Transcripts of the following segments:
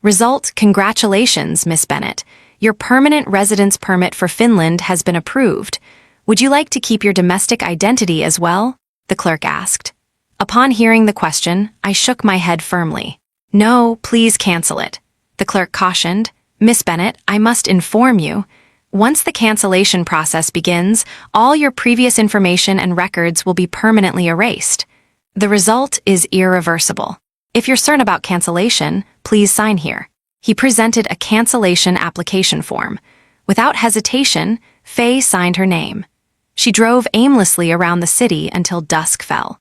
Result: congratulations, Miss Bennett. Your permanent residence permit for Finland has been approved. Would you like to keep your domestic identity as well? The clerk asked. Upon hearing the question, I shook my head firmly. No, please cancel it. The clerk cautioned. Miss Bennett, I must inform you. Once the cancellation process begins, all your previous information and records will be permanently erased. The result is irreversible. If you're certain about cancellation, please sign here. He presented a cancellation application form. Without hesitation, Faye signed her name. She drove aimlessly around the city until dusk fell.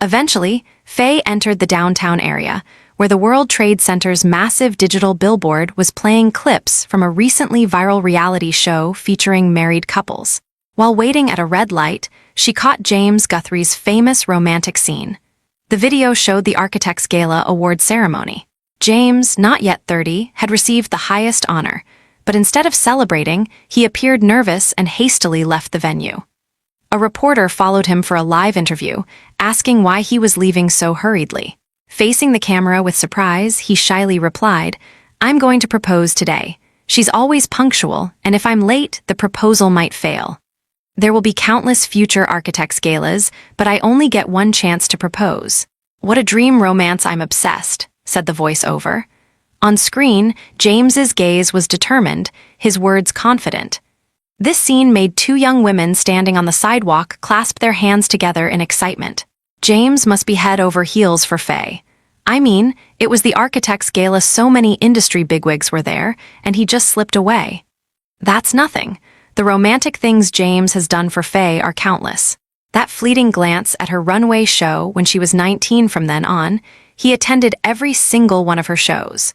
Eventually, Faye entered the downtown area, where the World Trade Center's massive digital billboard was playing clips from a recently viral reality show featuring married couples. While waiting at a red light, she caught James Guthrie's famous romantic scene. The video showed the Architects Gala award ceremony. James, not yet 30, had received the highest honor, but instead of celebrating, he appeared nervous and hastily left the venue. A reporter followed him for a live interview, asking why he was leaving so hurriedly. Facing the camera with surprise, he shyly replied, I'm going to propose today. She's always punctual, and if I'm late, the proposal might fail. There will be countless future Architects Galas, but I only get one chance to propose. What a dream romance, I'm obsessed, said the voice-over. On screen, James's gaze was determined, his words confident. This scene made two young women standing on the sidewalk clasp their hands together in excitement. James must be head over heels for Faye. I mean, it was the Architects Gala, so many industry bigwigs were there, and he just slipped away. That's nothing. The romantic things James has done for Faye are countless. That fleeting glance at her runway show when she was 19 from then on, he attended every single one of her shows.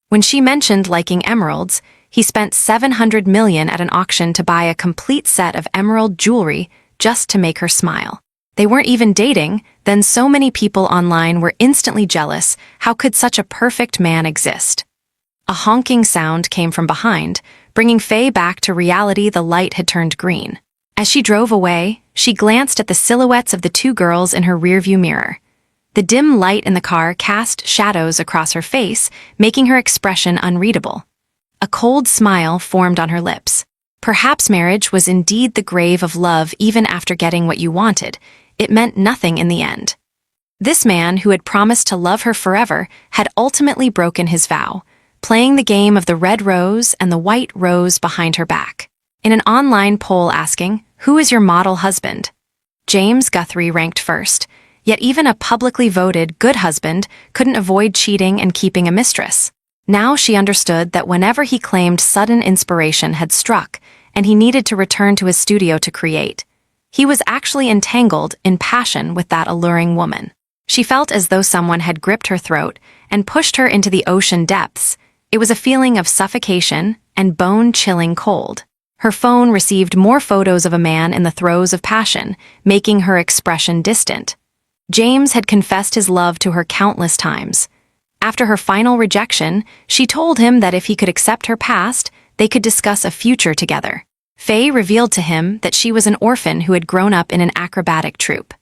When she mentioned liking emeralds, he spent $700 million at an auction to buy a complete set of emerald jewelry just to make her smile. They weren't even dating, then so many people online were instantly jealous. How could such a perfect man exist? A honking sound came from behind, bringing Faye back to reality. The light had turned green. As she drove away, she glanced at the silhouettes of the two girls in her rearview mirror. The dim light in the car cast shadows across her face, making her expression unreadable. A cold smile formed on her lips. Perhaps marriage was indeed the grave of love. Even after getting what you wanted, it meant nothing in the end. This man, who had promised to love her forever, had ultimately broken his vow, playing the game of the red rose and the white rose behind her back. In an online poll asking, "Who is your model husband?" James Guthrie ranked first, yet even a publicly voted good husband couldn't avoid cheating and keeping a mistress. Now she understood that whenever he claimed sudden inspiration had struck and he needed to return to his studio to create, he was actually entangled in passion with that alluring woman. She felt as though someone had gripped her throat and pushed her into the ocean depths. It was a feeling of suffocation and bone-chilling cold. Her phone received more photos of a man in the throes of passion, making her expression distant. James had confessed his love to her countless times. After her final rejection, she told him that if he could accept her past, they could discuss a future together. Faye revealed to him that she was an orphan who had grown up in an acrobatic troupe.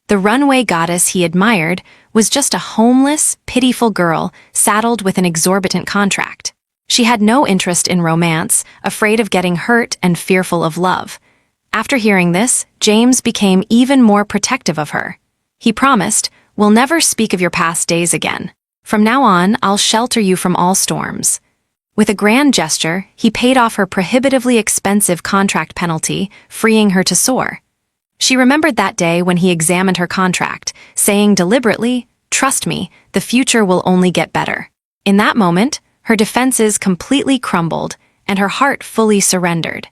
The runway goddess he admired was just a homeless, pitiful girl saddled with an exorbitant contract. She had no interest in romance, afraid of getting hurt and fearful of love. After hearing this, James became even more protective of her. He promised, "We'll never speak of your past days again. From now on, I'll shelter you from all storms." With a grand gesture, he paid off her prohibitively expensive contract penalty, freeing her to soar. She remembered that day when he examined her contract, saying deliberately, "Trust me, the future will only get better." In that moment, her defenses completely crumbled, and her heart fully surrendered.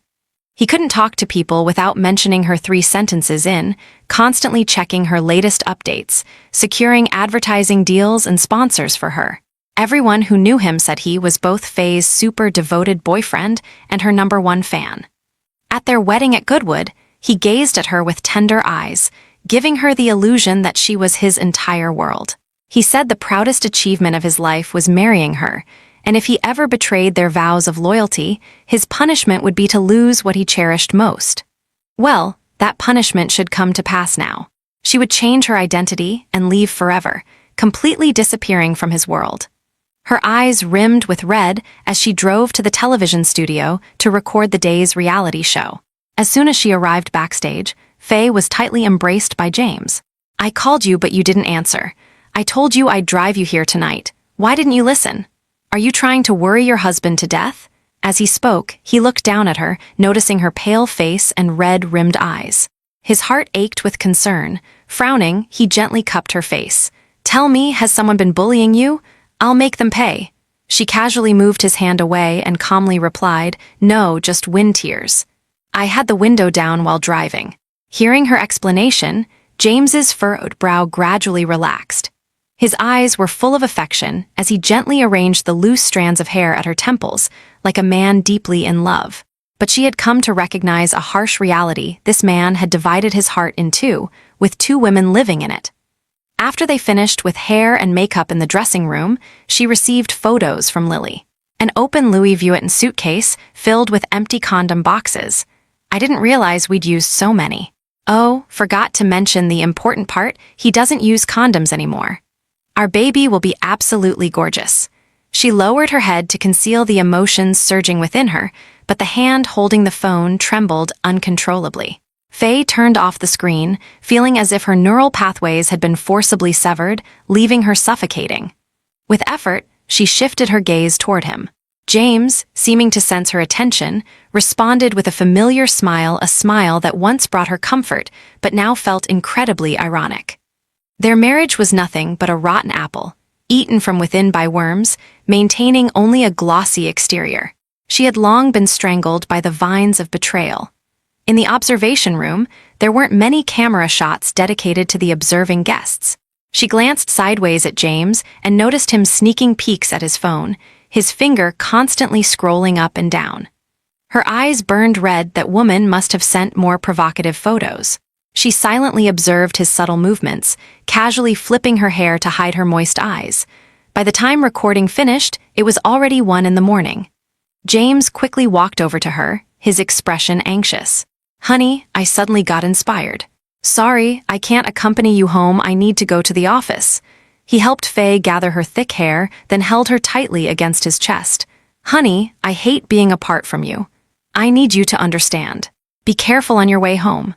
He couldn't talk to people without mentioning her 3 sentences in, constantly checking her latest updates, securing advertising deals and sponsors for her. Everyone who knew him said he was both Faye's super devoted boyfriend and her #1 fan. At their wedding at Goodwood, he gazed at her with tender eyes, giving her the illusion that she was his entire world. He said the proudest achievement of his life was marrying her, and if he ever betrayed their vows of loyalty, his punishment would be to lose what he cherished most. Well, that punishment should come to pass now. She would change her identity and leave forever, completely disappearing from his world. Her eyes rimmed with red as she drove to the television studio to record the day's reality show. As soon as she arrived backstage, Faye was tightly embraced by James. "I called you, but you didn't answer. I told you I'd drive you here tonight. Why didn't you listen? Are you trying to worry your husband to death?" As he spoke, he looked down at her, noticing her pale face and red-rimmed eyes. His heart ached with concern. Frowning, he gently cupped her face. "Tell me, has someone been bullying you? I'll make them pay." She casually moved his hand away and calmly replied, "No, just wind tears. I had the window down while driving." Hearing her explanation, James's furrowed brow gradually relaxed. His eyes were full of affection as he gently arranged the loose strands of hair at her temples, like a man deeply in love. But she had come to recognize a harsh reality: this man had divided his heart in two, with two women living in it. After they finished with hair and makeup in the dressing room, she received photos from Lily. An open Louis Vuitton suitcase filled with empty condom boxes. "I didn't realize we'd used so many. Oh, forgot to mention the important part: he doesn't use condoms anymore. Our baby will be absolutely gorgeous." She lowered her head to conceal the emotions surging within her, but the hand holding the phone trembled uncontrollably. Faye turned off the screen, feeling as if her neural pathways had been forcibly severed, leaving her suffocating. With effort, she shifted her gaze toward him. James, seeming to sense her attention, responded with a familiar smile, a smile that once brought her comfort, but now felt incredibly ironic. Their marriage was nothing but a rotten apple, eaten from within by worms, maintaining only a glossy exterior. She had long been strangled by the vines of betrayal. In the observation room, there weren't many camera shots dedicated to the observing guests. She glanced sideways at James and noticed him sneaking peeks at his phone, his finger constantly scrolling up and down. Her eyes burned red. That woman must have sent more provocative photos. She silently observed his subtle movements, casually flipping her hair to hide her moist eyes. By the time recording finished, it was already 1 a.m. James quickly walked over to her, his expression anxious. "Honey, I suddenly got inspired. Sorry, I can't accompany you home. I need to go to the office." He helped Faye gather her thick hair, then held her tightly against his chest. "Honey, I hate being apart from you. I need you to understand. Be careful on your way home."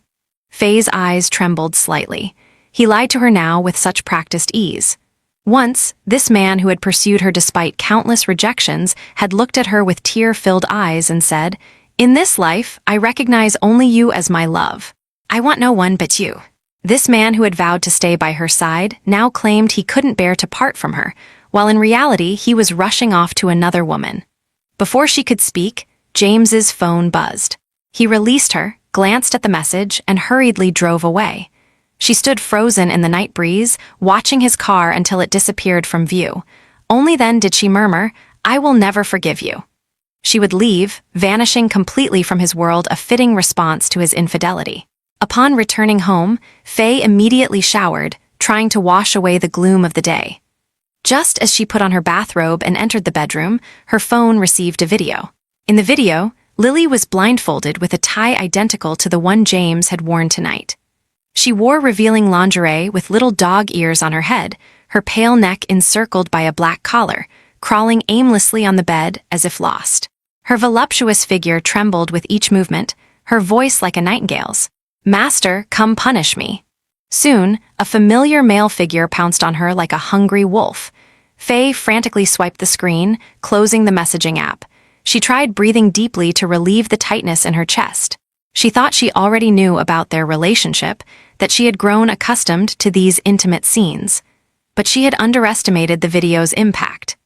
Faye's eyes trembled slightly. He lied to her now with such practiced ease. Once, this man who had pursued her despite countless rejections had looked at her with tear-filled eyes and said, "In this life, I recognize only you as my love. I want no one but you." This man who had vowed to stay by her side now claimed he couldn't bear to part from her, while in reality he was rushing off to another woman. Before she could speak, James's phone buzzed. He released her, glanced at the message, and hurriedly drove away. She stood frozen in the night breeze, watching his car until it disappeared from view. Only then did she murmur, "I will never forgive you." She would leave, vanishing completely from his world, a fitting response to his infidelity. Upon returning home, Faye immediately showered, trying to wash away the gloom of the day. Just as she put on her bathrobe and entered the bedroom, her phone received a video. In the video, Lily was blindfolded with a tie identical to the one James had worn tonight. She wore revealing lingerie with little dog ears on her head, her pale neck encircled by a black collar, crawling aimlessly on the bed as if lost. Her voluptuous figure trembled with each movement, her voice like a nightingale's. "Master, come punish me." Soon, a familiar male figure pounced on her like a hungry wolf. Faye frantically swiped the screen, closing the messaging app. She tried breathing deeply to relieve the tightness in her chest. She thought she already knew about their relationship, that she had grown accustomed to these intimate scenes. But she had underestimated the video's impact.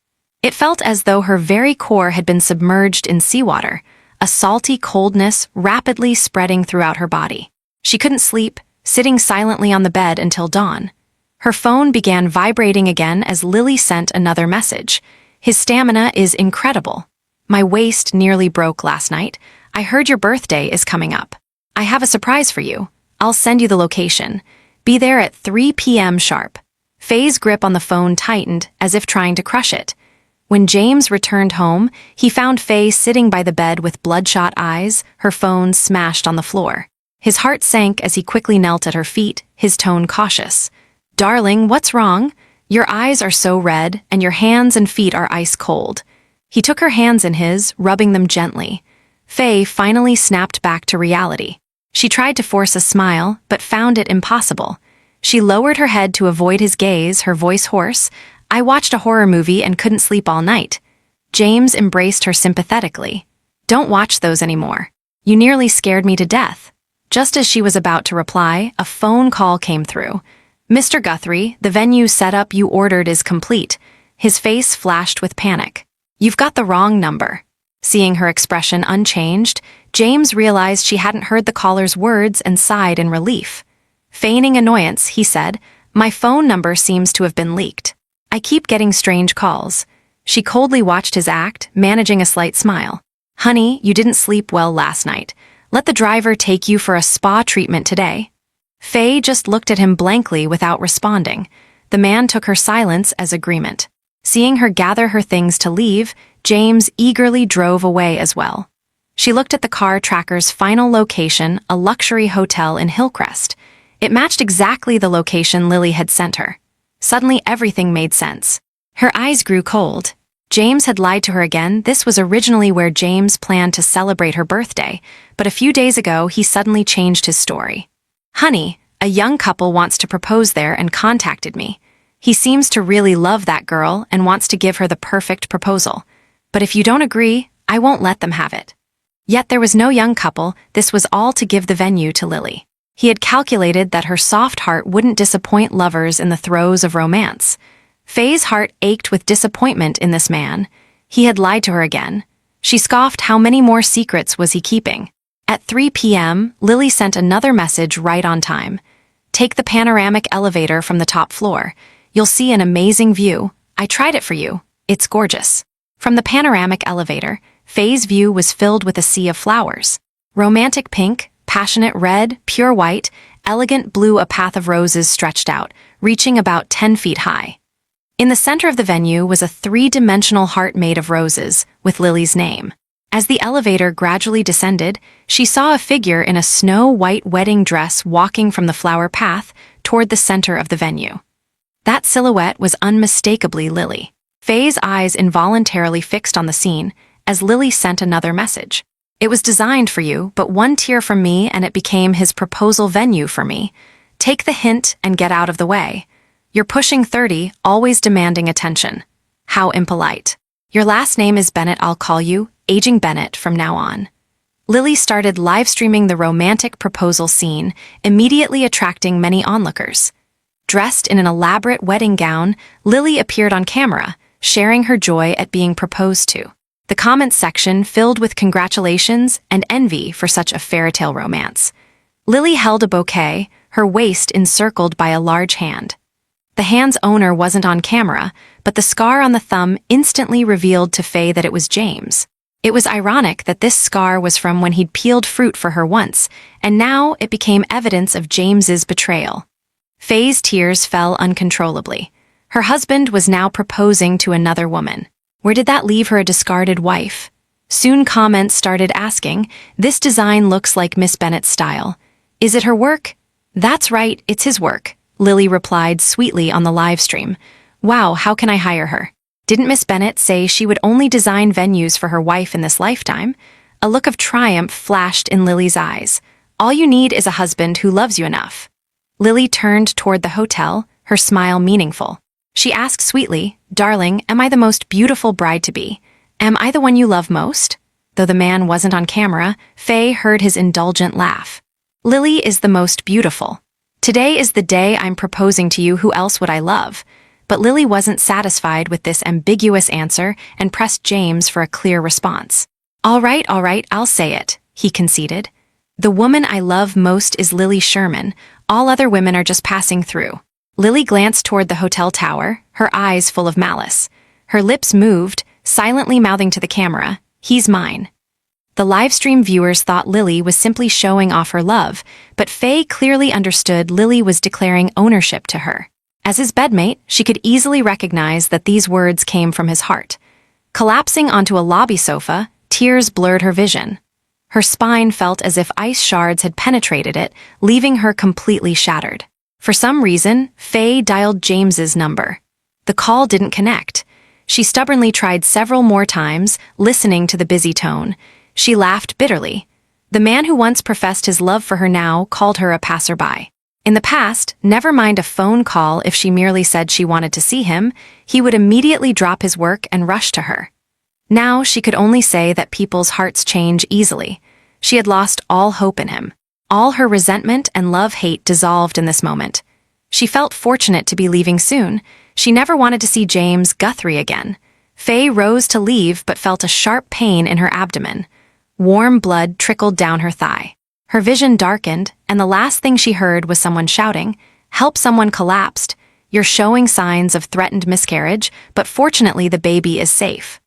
It felt as though her very core had been submerged in seawater, a salty coldness rapidly spreading throughout her body. She couldn't sleep, sitting silently on the bed until dawn. Her phone began vibrating again as Lily sent another message. "His stamina is incredible. My waist nearly broke last night. I heard your birthday is coming up. I have a surprise for you. I'll send you the location. Be there at 3 p.m. sharp." Faye's grip on the phone tightened, as if trying to crush it. When James returned home, he found Faye sitting by the bed with bloodshot eyes, her phone smashed on the floor. His heart sank as he quickly knelt at her feet, his tone cautious. "Darling, what's wrong? Your eyes are so red, and your hands and feet are ice cold. He took her hands in his, rubbing them gently. Faye finally snapped back to reality. She tried to force a smile, but found it impossible. She lowered her head to avoid his gaze, her voice hoarse. I watched a horror movie and couldn't sleep all night. James embraced her sympathetically. Don't watch those anymore. You nearly scared me to death. Just as she was about to reply, a phone call came through. Mr. Guthrie, the venue setup you ordered is complete. His face flashed with panic. You've got the wrong number. Seeing her expression unchanged, James realized she hadn't heard the caller's words and sighed in relief. Feigning annoyance, he said, My phone number seems to have been leaked. I keep getting strange calls. She coldly watched his act, managing a slight smile. Honey, you didn't sleep well last night. Let the driver take you for a spa treatment today. Faye just looked at him blankly without responding. The man took her silence as agreement. Seeing her gather her things to leave, James eagerly drove away as well. She looked at the car tracker's final location, a luxury hotel in Hillcrest. It matched exactly the location Lily had sent her. Suddenly everything made sense. Her eyes grew cold. James had lied to her again. This was originally where James planned to celebrate her birthday, but a few days ago he suddenly changed his story. Honey, a young couple wants to propose there and contacted me. He seems to really love that girl and wants to give her the perfect proposal. But if you don't agree, I won't let them have it. Yet there was no young couple. This was all to give the venue to Lily. He had calculated that her soft heart wouldn't disappoint lovers in the throes of romance. Faye's heart ached with disappointment in this man. He had lied to her again. She scoffed. How many more secrets was he keeping? At 3 p.m., Lily sent another message right on time. Take the panoramic elevator from the top floor. You'll see an amazing view. I tried it for you. It's gorgeous. From the panoramic elevator, Faye's view was filled with a sea of flowers. Romantic pink, passionate red, pure white, elegant blue. A path of roses stretched out, reaching about 10 feet high. In the center of the venue was a three-dimensional heart made of roses, with Lily's name. As the elevator gradually descended, she saw a figure in a snow-white wedding dress walking from the flower path toward the center of the venue. That silhouette was unmistakably Lily. Faye's eyes involuntarily fixed on the scene as Lily sent another message. It was designed for you, but one tear from me and it became his proposal venue for me. Take the hint and get out of the way. You're pushing 30, always demanding attention. How impolite. Your last name is Bennett. I'll call you Aging Bennett from now on. Lily started live streaming the romantic proposal scene, immediately attracting many onlookers. Dressed in an elaborate wedding gown, Lily appeared on camera, sharing her joy at being proposed to. The comments section filled with congratulations and envy for such a fairytale romance. Lily held a bouquet, her waist encircled by a large hand. The hand's owner wasn't on camera, but the scar on the thumb instantly revealed to Faye that it was James. It was ironic that this scar was from when he'd peeled fruit for her once, and now it became evidence of James's betrayal. Faye's tears fell uncontrollably. Her husband was now proposing to another woman. Where did that leave her a discarded wife? Soon comments started asking, this design looks like Miss Bennett's style. Is it her work? That's right, it's his work, Lily replied sweetly on the live stream. Wow, how can I hire her? Didn't Miss Bennett say she would only design venues for her wife in this lifetime? A look of triumph flashed in Lily's eyes. All you need is a husband who loves you enough. Lily turned toward the hotel, her smile meaningful. She asked sweetly, Darling, am I the most beautiful bride-to-be? Am I the one you love most? Though the man wasn't on camera, Faye heard his indulgent laugh. Lily is the most beautiful. Today is the day I'm proposing to you. Who else would I love? But Lily wasn't satisfied with this ambiguous answer and pressed James for a clear response. All right, I'll say it, he conceded. The woman I love most is Lily Sherman. All other women are just passing through. Lily glanced toward the hotel tower, her eyes full of malice. Her lips moved, silently mouthing to the camera, He's mine. The livestream viewers thought Lily was simply showing off her love, but Faye clearly understood Lily was declaring ownership to her. As his bedmate, she could easily recognize that these words came from his heart. Collapsing onto a lobby sofa, tears blurred her vision. Her spine felt as if ice shards had penetrated it, leaving her completely shattered. For some reason, Faye dialed James's number. The call didn't connect. She stubbornly tried several more times, listening to the busy tone. She laughed bitterly. The man who once professed his love for her now called her a passerby. In the past, never mind a phone call if she merely said she wanted to see him, he would immediately drop his work and rush to her. Now she could only say that people's hearts change easily. She had lost all hope in him. All her resentment and love-hate dissolved in this moment. She felt fortunate to be leaving soon. She never wanted to see James Guthrie again. Faye rose to leave but felt a sharp pain in her abdomen. Warm blood trickled down her thigh. Her vision darkened, and the last thing she heard was someone shouting, "Help, someone collapsed. You're showing signs of threatened miscarriage, but fortunately the baby is safe."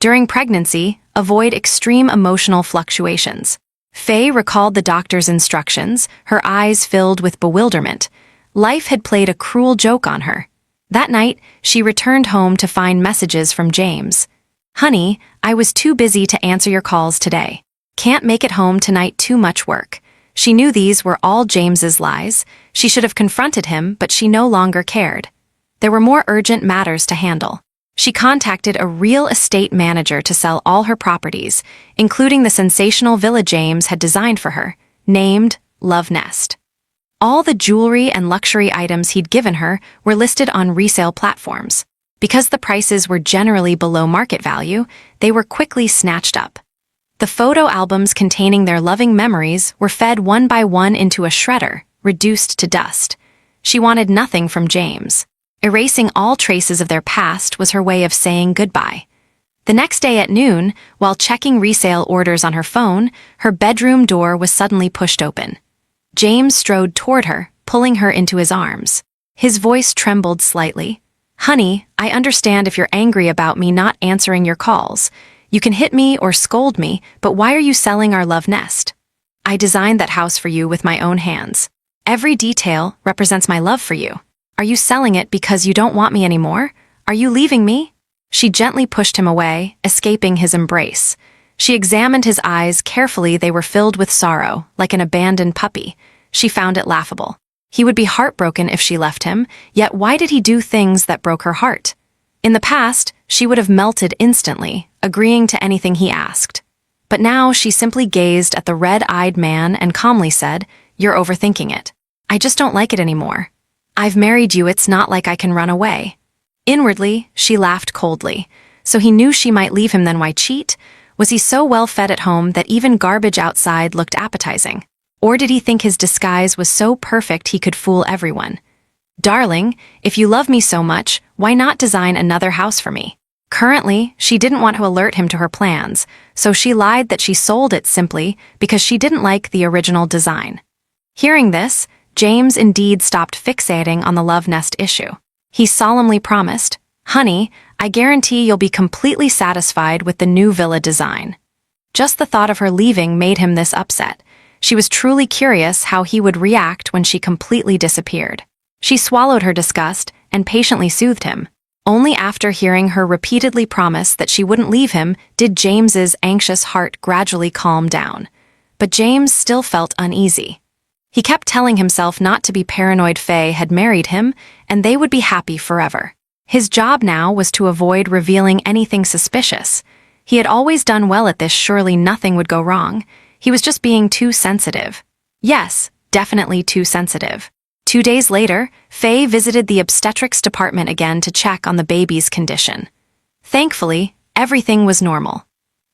During pregnancy, avoid extreme emotional fluctuations. Faye recalled the doctor's instructions, her eyes filled with bewilderment. Life had played a cruel joke on her. That night, she returned home to find messages from James. "Honey, I was too busy to answer your calls today. Can't make it home tonight, too much work." She knew these were all James's lies. She should have confronted him, but she no longer cared. There were more urgent matters to handle. She contacted a real estate manager to sell all her properties, including the sensational villa James had designed for her, named Love Nest. All the jewelry and luxury items he'd given her were listed on resale platforms. Because the prices were generally below market value, they were quickly snatched up. The photo albums containing their loving memories were fed one by one into a shredder, reduced to dust. She wanted nothing from James. Erasing all traces of their past was her way of saying goodbye. The next day at noon, while checking resale orders on her phone, her bedroom door was suddenly pushed open. James strode toward her, pulling her into his arms. His voice trembled slightly. "Honey, I understand if you're angry about me not answering your calls. You can hit me or scold me, but why are you selling our love nest? I designed that house for you with my own hands. Every detail represents my love for you. Are you selling it because you don't want me anymore? Are you leaving me?" She gently pushed him away, escaping his embrace. She examined his eyes carefully. They were filled with sorrow, like an abandoned puppy. She found it laughable. He would be heartbroken if she left him, yet why did he do things that broke her heart? In the past, she would have melted instantly, agreeing to anything he asked. But now she simply gazed at the red-eyed man and calmly said, "You're overthinking it. I just don't like it anymore. I've married you, it's not like I can run away." Inwardly, she laughed coldly. So he knew she might leave him, then why cheat? Was he so well fed at home that even garbage outside looked appetizing? Or did he think his disguise was so perfect he could fool everyone? "Darling, if you love me so much, why not design another house for me?" Currently, she didn't want to alert him to her plans, so she lied that she sold it simply because she didn't like the original design. Hearing this, James indeed stopped fixating on the love nest issue. He solemnly promised, "Honey, I guarantee you'll be completely satisfied with the new villa design." Just the thought of her leaving made him this upset. She was truly curious how he would react when she completely disappeared. She swallowed her disgust and patiently soothed him. Only after hearing her repeatedly promise that she wouldn't leave him did James's anxious heart gradually calm down. But James still felt uneasy. He kept telling himself not to be paranoid. Faye had married him, and they would be happy forever. His job now was to avoid revealing anything suspicious. He had always done well at this, surely nothing would go wrong. He was just being too sensitive. Yes, definitely too sensitive. 2 days later, Faye visited the obstetrics department again to check on the baby's condition. Thankfully, everything was normal.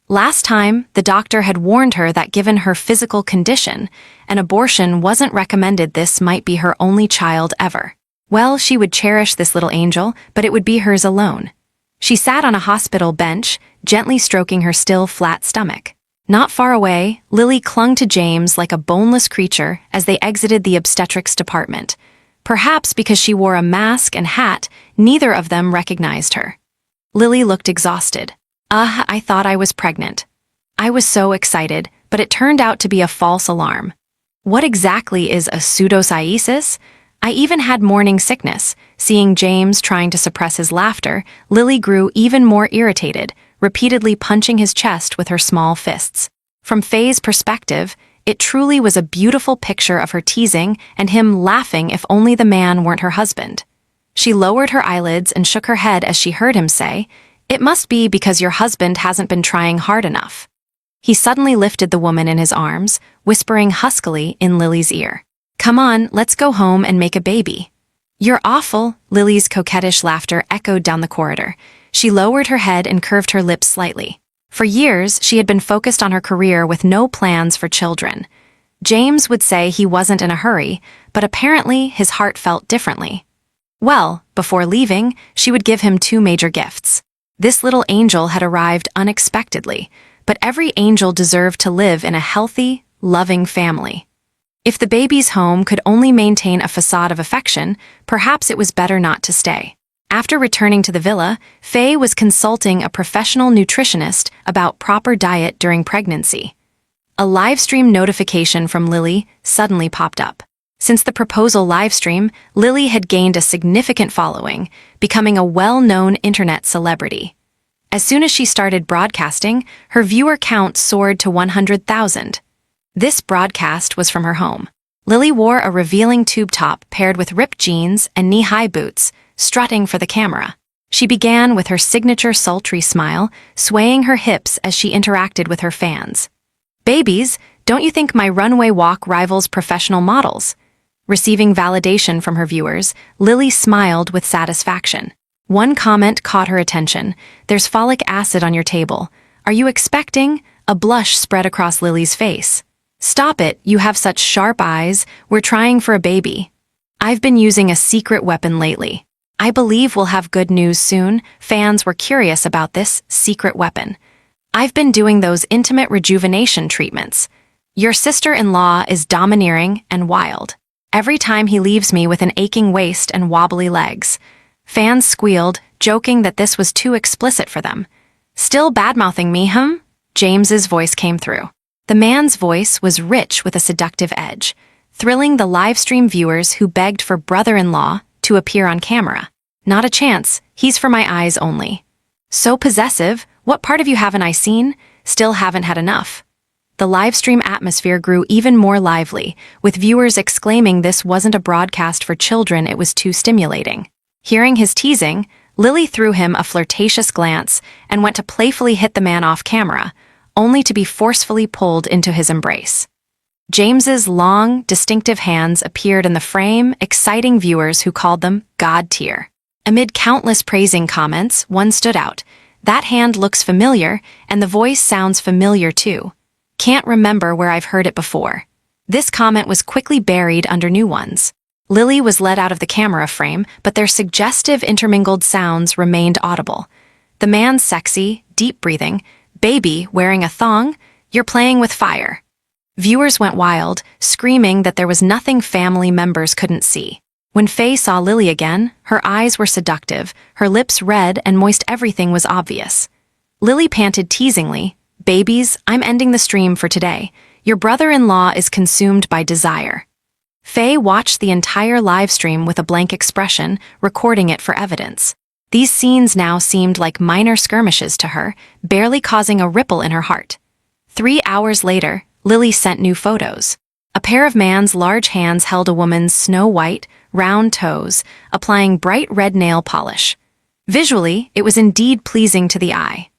Last time, the doctor had warned her that given her physical condition, an abortion wasn't recommended. This might be her only child ever. Well, she would cherish this little angel, but it would be hers alone. She sat on a hospital bench, gently stroking her still flat stomach. Not far away, Lily clung to James like a boneless creature as they exited the obstetrics department. Perhaps because she wore a mask and hat, neither of them recognized her. Lily looked exhausted. I thought I was pregnant. I was so excited, but it turned out to be a false alarm. What exactly is a pseudocyesis? I even had morning sickness. Seeing James trying to suppress his laughter, Lily grew even more irritated, repeatedly punching his chest with her small fists. From Faye's perspective, it truly was a beautiful picture of her teasing and him laughing if only the man weren't her husband. She lowered her eyelids and shook her head as she heard him say, "It must be because your husband hasn't been trying hard enough." He suddenly lifted the woman in his arms, whispering huskily in Lily's ear, "Come on, let's go home and make a baby." "You're awful," Lily's coquettish laughter echoed down the corridor. She lowered her head and curved her lips slightly. For years, she had been focused on her career with no plans for children. James would say he wasn't in a hurry, but apparently his heart felt differently. Well, before leaving, she would give him 2 major gifts. This little angel had arrived unexpectedly, but every angel deserved to live in a healthy, loving family. If the baby's home could only maintain a facade of affection, perhaps it was better not to stay. After returning to the villa, Faye was consulting a professional nutritionist about proper diet during pregnancy. A livestream notification from Lily suddenly popped up. Since the proposal livestream, Lily had gained a significant following, becoming a well-known internet celebrity. As soon as she started broadcasting, her viewer count soared to 100,000. This broadcast was from her home. Lily wore a revealing tube top paired with ripped jeans and knee-high boots, strutting for the camera. She began with her signature sultry smile, swaying her hips as she interacted with her fans. "Babies, don't you think my runway walk rivals professional models?" Receiving validation from her viewers, Lily smiled with satisfaction. One comment caught her attention. "There's folic acid on your table. Are you expecting?" A blush spread across Lily's face. "Stop it, you have such sharp eyes. We're trying for a baby." "I've been using a secret weapon lately. I believe we'll have good news soon." Fans were curious about this secret weapon. "I've been doing those intimate rejuvenation treatments. Your sister-in-law is domineering and wild. Every time he leaves me with an aching waist and wobbly legs." Fans squealed, joking that this was too explicit for them. "Still bad-mouthing me, huh?" James's voice came through. The man's voice was rich with a seductive edge, thrilling the livestream viewers who begged for brother-in-law to appear on camera. "Not a chance, he's for my eyes only." "So possessive, what part of you haven't I seen? Still haven't had enough." The livestream atmosphere grew even more lively, with viewers exclaiming this wasn't a broadcast for children, it was too stimulating. Hearing his teasing, Lily threw him a flirtatious glance and went to playfully hit the man off camera, only to be forcefully pulled into his embrace. James's long, distinctive hands appeared in the frame, exciting viewers who called them God tier. Amid countless praising comments, one stood out. "That hand looks familiar, and the voice sounds familiar too. Can't remember where I've heard it before." This comment was quickly buried under new ones. Lily was led out of the camera frame, but their suggestive intermingled sounds remained audible. The man's sexy, deep breathing, "Baby, wearing a thong? You're playing with fire." Viewers went wild, screaming that there was nothing family members couldn't see. When Faye saw Lily again, her eyes were seductive, her lips red and moist, everything was obvious. Lily panted teasingly, "Babies, I'm ending the stream for today. Your brother-in-law is consumed by desire." Faye watched the entire live stream with a blank expression, recording it for evidence. These scenes now seemed like minor skirmishes to her, barely causing a ripple in her heart. 3 hours later, Lily sent new photos. A pair of man's large hands held a woman's snow-white, round toes, applying bright red nail polish. Visually, it was indeed pleasing to the eye.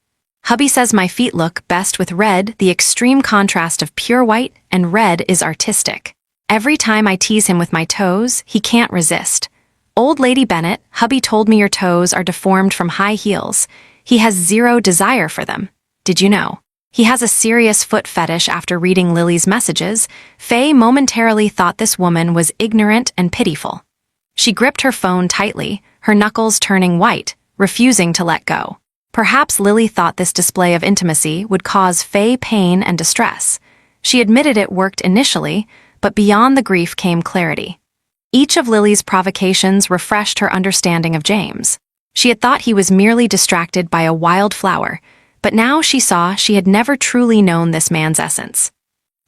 "Hubby says my feet look best with red. The extreme contrast of pure white and red is artistic. Every time I tease him with my toes, he can't resist. Old Lady Bennett, hubby told me your toes are deformed from high heels. He has zero desire for them. Did you know?" He has a serious foot fetish. After reading Lily's messages, Faye momentarily thought this woman was ignorant and pitiful. She gripped her phone tightly, her knuckles turning white, refusing to let go. Perhaps Lily thought this display of intimacy would cause Faye pain and distress. She admitted it worked initially, but beyond the grief came clarity. Each of Lily's provocations refreshed her understanding of James. She had thought he was merely distracted by a wild flower, but now she saw she had never truly known this man's essence.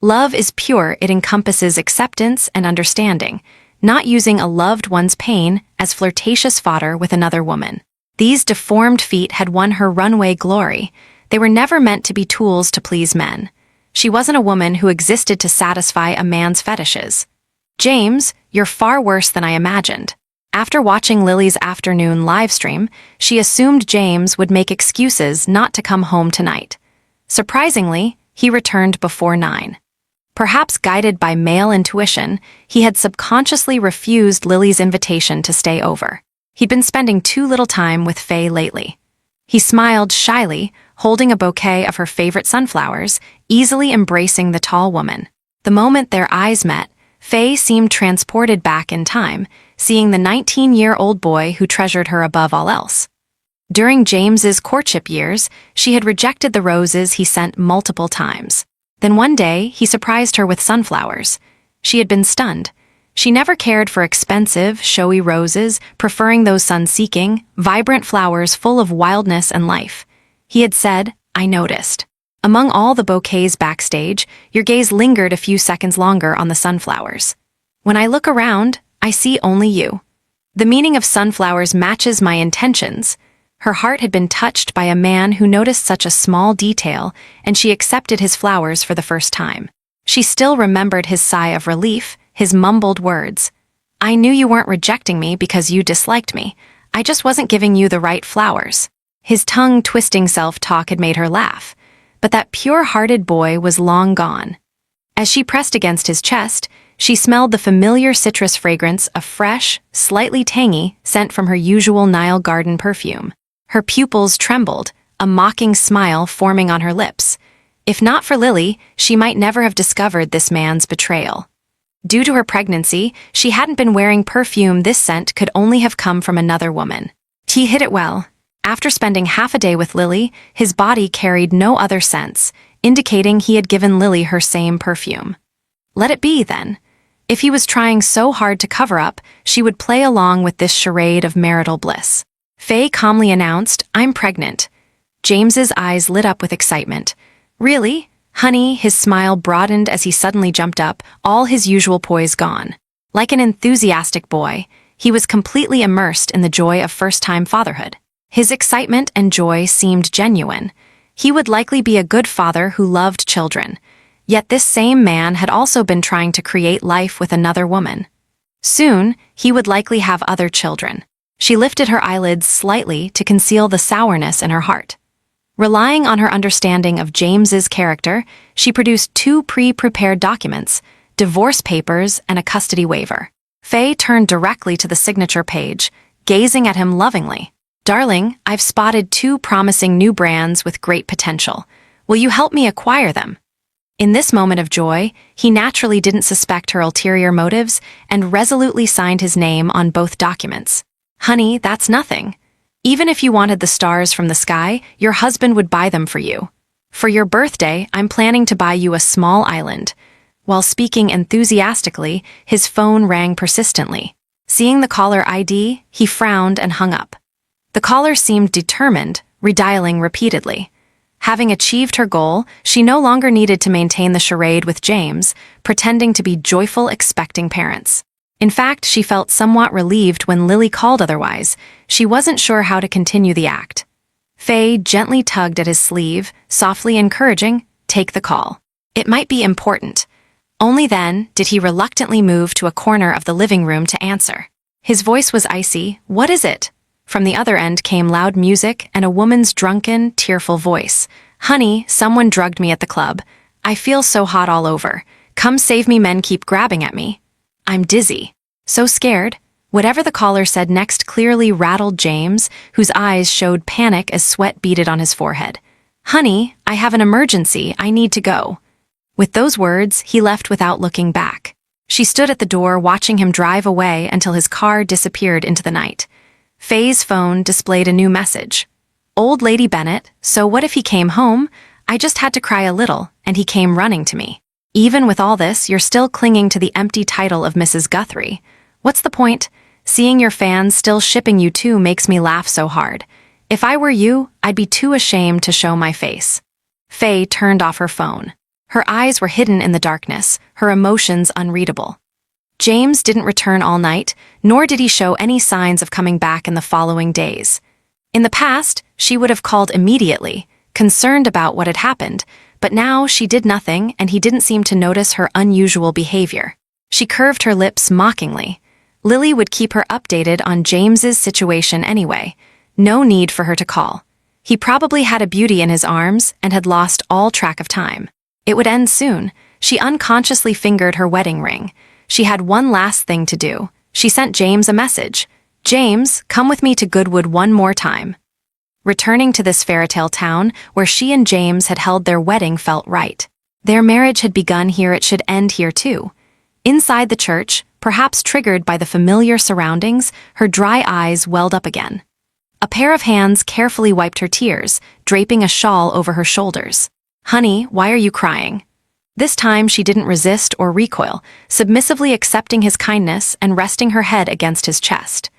Love is pure, it encompasses acceptance and understanding, not using a loved one's pain as flirtatious fodder with another woman. These deformed feet had won her runway glory. They were never meant to be tools to please men. She wasn't a woman who existed to satisfy a man's fetishes. "James, you're far worse than I imagined." After watching Lily's afternoon live stream, she assumed James would make excuses not to come home tonight. Surprisingly, he returned before 9. Perhaps guided by male intuition, he had subconsciously refused Lily's invitation to stay over. He'd been spending too little time with Faye lately. He smiled shyly, holding a bouquet of her favorite sunflowers, easily embracing the tall woman. The moment their eyes met, Faye seemed transported back in time, seeing the 19-year-old boy who treasured her above all else. During James's courtship years, she had rejected the roses he sent multiple times. Then one day, he surprised her with sunflowers. She had been stunned. She never cared for expensive, showy roses, preferring those sun-seeking, vibrant flowers full of wildness and life. He had said, "I noticed. Among all the bouquets backstage, your gaze lingered a few seconds longer on the sunflowers. When I look around, I see only you. The meaning of sunflowers matches my intentions." Her heart had been touched by a man who noticed such a small detail, and she accepted his flowers for the first time. She still remembered his sigh of relief, his mumbled words. "I knew you weren't rejecting me because you disliked me. I just wasn't giving you the right flowers." His tongue-twisting self-talk had made her laugh, but that pure-hearted boy was long gone. As she pressed against his chest, she smelled the familiar citrus fragrance, a fresh, slightly tangy scent from her usual Nile garden perfume. Her pupils trembled, a mocking smile forming on her lips. If not for Lily, she might never have discovered this man's betrayal. Due to her pregnancy, she hadn't been wearing perfume. This scent could only have come from another woman. He hid it well. After spending half a day with Lily, his body carried no other scents, indicating he had given Lily her same perfume. Let it be, then. If he was trying so hard to cover up, she would play along with this charade of marital bliss. Faye calmly announced, "I'm pregnant." James's eyes lit up with excitement. "Really? Honey?" His smile broadened as he suddenly jumped up, all his usual poise gone. Like an enthusiastic boy, he was completely immersed in the joy of first-time fatherhood. His excitement and joy seemed genuine. He would likely be a good father who loved children. Yet this same man had also been trying to create life with another woman. Soon, he would likely have other children. She lifted her eyelids slightly to conceal the sourness in her heart. Relying on her understanding of James's character, she produced 2 pre-prepared documents, divorce papers and a custody waiver. Faye turned directly to the signature page, gazing at him lovingly. "Darling, I've spotted 2 promising new brands with great potential. Will you help me acquire them?" In this moment of joy, he naturally didn't suspect her ulterior motives and resolutely signed his name on both documents. "Honey, that's nothing. Even if you wanted the stars from the sky, your husband would buy them for you. For your birthday, I'm planning to buy you a small island." While speaking enthusiastically, his phone rang persistently. Seeing the caller ID, he frowned and hung up. The caller seemed determined, redialing repeatedly. Having achieved her goal, she no longer needed to maintain the charade with James, pretending to be joyful, expecting parents. In fact, she felt somewhat relieved when Lily called otherwise. She wasn't sure how to continue the act. Faye gently tugged at his sleeve, softly encouraging, "Take the call. It might be important." Only then did he reluctantly move to a corner of the living room to answer. His voice was icy. "What is it?" From the other end came loud music and a woman's drunken, tearful voice. "Honey, someone drugged me at the club. I feel so hot all over. Come save me, men keep grabbing at me. I'm dizzy. So scared." Whatever the caller said next clearly rattled James, whose eyes showed panic as sweat beaded on his forehead. "Honey, I have an emergency. I need to go." With those words, he left without looking back. She stood at the door watching him drive away until his car disappeared into the night. Faye's phone displayed a new message. "Old Lady Bennett, so what if he came home? I just had to cry a little, and he came running to me. Even with all this, you're still clinging to the empty title of Mrs. Guthrie. What's the point? Seeing your fans still shipping you two makes me laugh so hard. If I were you, I'd be too ashamed to show my face." Faye turned off her phone. Her eyes were hidden in the darkness, her emotions unreadable. James didn't return all night, nor did he show any signs of coming back in the following days. In the past, she would have called immediately, concerned about what had happened, but now she did nothing and he didn't seem to notice her unusual behavior. She curved her lips mockingly. Lily would keep her updated on James's situation anyway. No need for her to call. He probably had a beauty in his arms and had lost all track of time. It would end soon. She unconsciously fingered her wedding ring. She had one last thing to do. She sent James a message. "James, come with me to Goodwood one more time." Returning to this fairytale town where she and James had held their wedding felt right. Their marriage had begun here, it should end here too. Inside the church, perhaps triggered by the familiar surroundings, her dry eyes welled up again. A pair of hands carefully wiped her tears, draping a shawl over her shoulders. "Honey, why are you crying?" This time she didn't resist or recoil, submissively accepting his kindness and resting her head against his chest.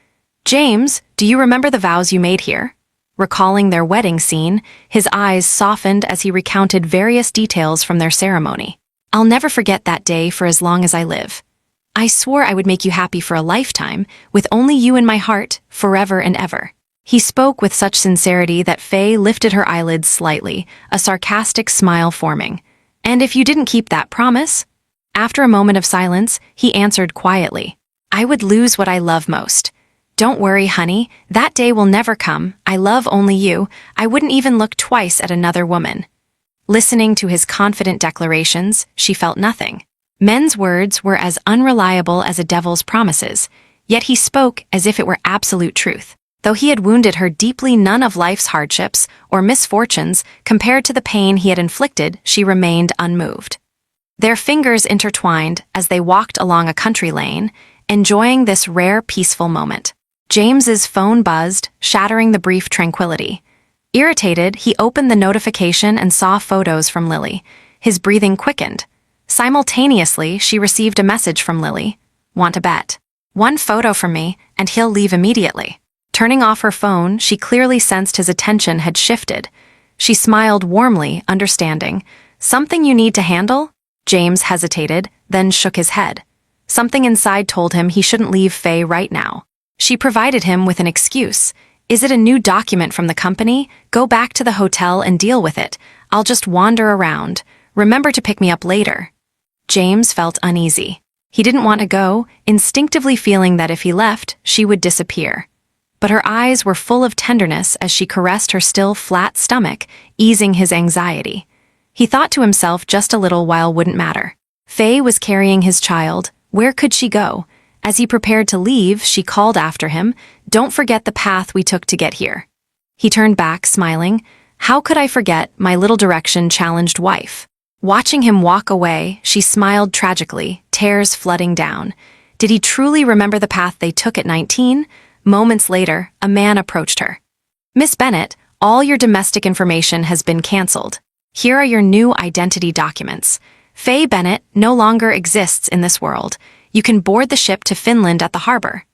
"James, do you remember the vows you made here?" Recalling their wedding scene, his eyes softened as he recounted various details from their ceremony. "I'll never forget that day for as long as I live. I swore I would make you happy for a lifetime, with only you in my heart, forever and ever." He spoke with such sincerity that Faye lifted her eyelids slightly, a sarcastic smile forming. "And if you didn't keep that promise?" After a moment of silence, he answered quietly, "I would lose what I love most. Don't worry, honey, that day will never come. I love only you. I wouldn't even look twice at another woman." Listening to his confident declarations, she felt nothing. Men's words were as unreliable as a devil's promises, yet he spoke as if it were absolute truth. Though he had wounded her deeply, none of life's hardships or misfortunes compared to the pain he had inflicted, she remained unmoved. Their fingers intertwined as they walked along a country lane, enjoying this rare, peaceful moment. James's phone buzzed, shattering the brief tranquility. Irritated, he opened the notification and saw photos from Lily. His breathing quickened. Simultaneously, she received a message from Lily. "Want a bet? One photo from me, and he'll leave immediately." Turning off her phone, she clearly sensed his attention had shifted. She smiled warmly, understanding. "Something you need to handle?" James hesitated, then shook his head. Something inside told him he shouldn't leave Faye right now. She provided him with an excuse. "Is it a new document from the company? Go back to the hotel and deal with it. I'll just wander around. Remember to pick me up later." James felt uneasy. He didn't want to go, instinctively feeling that if he left, she would disappear. But her eyes were full of tenderness as she caressed her still flat stomach, easing his anxiety. He thought to himself just a little while wouldn't matter. Faye was carrying his child. Where could she go? As he prepared to leave, she called after him, "Don't forget the path we took to get here." He turned back, smiling. "How could I forget my little direction-challenged wife?" Watching him walk away, she smiled tragically, tears flooding down. Did he truly remember the path they took at 19? Moments later, a man approached her. "Miss Bennett, all your domestic information has been cancelled. Here are your new identity documents. Faye Bennett no longer exists in this world. You can board the ship to Finland at the harbor."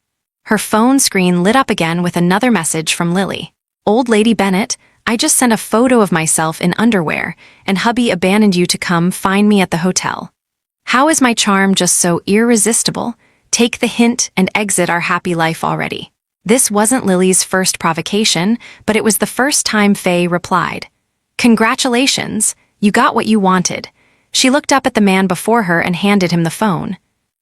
Her phone screen lit up again with another message from Lily. "Old Lady Bennett, I just sent a photo of myself in underwear, and hubby abandoned you to come find me at the hotel. How is my charm just so irresistible? Take the hint and exit our happy life already." This wasn't Lily's first provocation, but it was the first time Faye replied. "Congratulations, you got what you wanted." She looked up at the man before her and handed him the phone.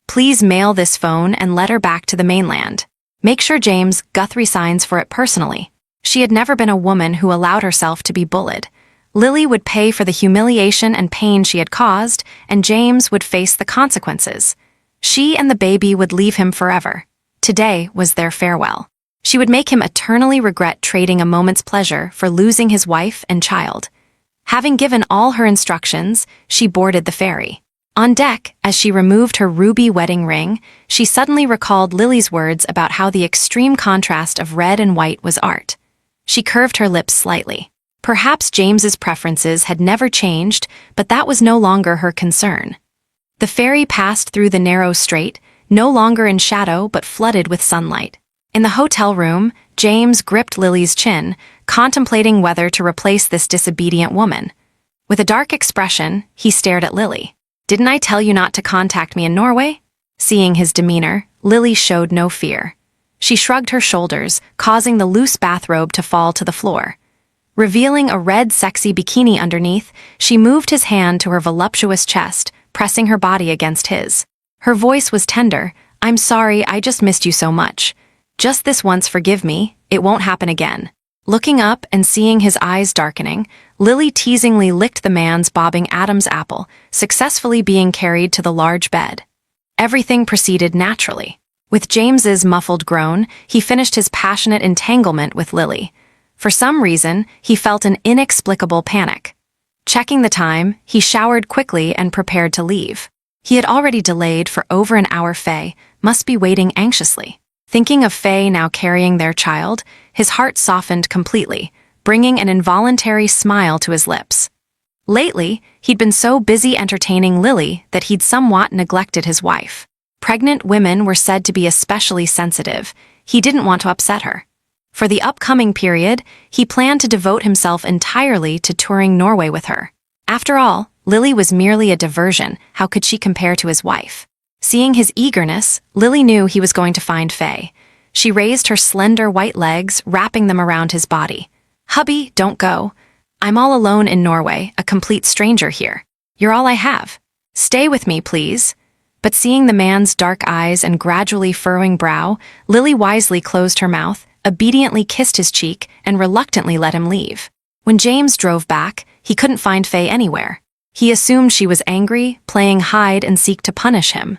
"Please mail this phone and letter back to the mainland. Make sure James Guthrie signs for it personally." She had never been a woman who allowed herself to be bullied. Lily would pay for the humiliation and pain she had caused, and James would face the consequences. She and the baby would leave him forever. Today was their farewell. She would make him eternally regret trading a moment's pleasure for losing his wife and child. Having given all her instructions, she boarded the ferry. On deck, as she removed her ruby wedding ring, she suddenly recalled Lily's words about how the extreme contrast of red and white was art. She curved her lips slightly. Perhaps James's preferences had never changed, but that was no longer her concern. The ferry passed through the narrow strait, no longer in shadow but flooded with sunlight. In the hotel room, James gripped Lily's chin, contemplating whether to replace this disobedient woman. With a dark expression, he stared at Lily. "Didn't I tell you not to contact me in Norway?" Seeing his demeanor, Lily showed no fear. She shrugged her shoulders, causing the loose bathrobe to fall to the floor. Revealing a red sexy bikini underneath, she moved his hand to her voluptuous chest, pressing her body against his. Her voice was tender, I'm sorry, I just missed you so much. Just this once, forgive me, it won't happen again. Looking up and seeing his eyes darkening, Lily teasingly licked the man's bobbing Adam's apple, successfully being carried to the large bed. Everything proceeded naturally. With James's muffled groan, he finished his passionate entanglement with Lily. For some reason, he felt an inexplicable panic. Checking the time, he showered quickly and prepared to leave. He had already delayed for over an hour. Faye must be waiting anxiously. Thinking of Faye now carrying their child, his heart softened completely, bringing an involuntary smile to his lips. Lately, he'd been so busy entertaining Lily that he'd somewhat neglected his wife. Pregnant women were said to be especially sensitive. He didn't want to upset her. For the upcoming period, he planned to devote himself entirely to touring Norway with her. After all, Lily was merely a diversion. How could she compare to his wife? Seeing his eagerness, Lily knew he was going to find Faye. She raised her slender white legs, wrapping them around his body. "Hubby, don't go. I'm all alone in Norway, a complete stranger here. You're all I have. Stay with me, please." But seeing the man's dark eyes and gradually furrowing brow, Lily wisely closed her mouth, obediently kissed his cheek, and reluctantly let him leave. When James drove back, he couldn't find Faye anywhere. He assumed she was angry, playing hide and seek to punish him.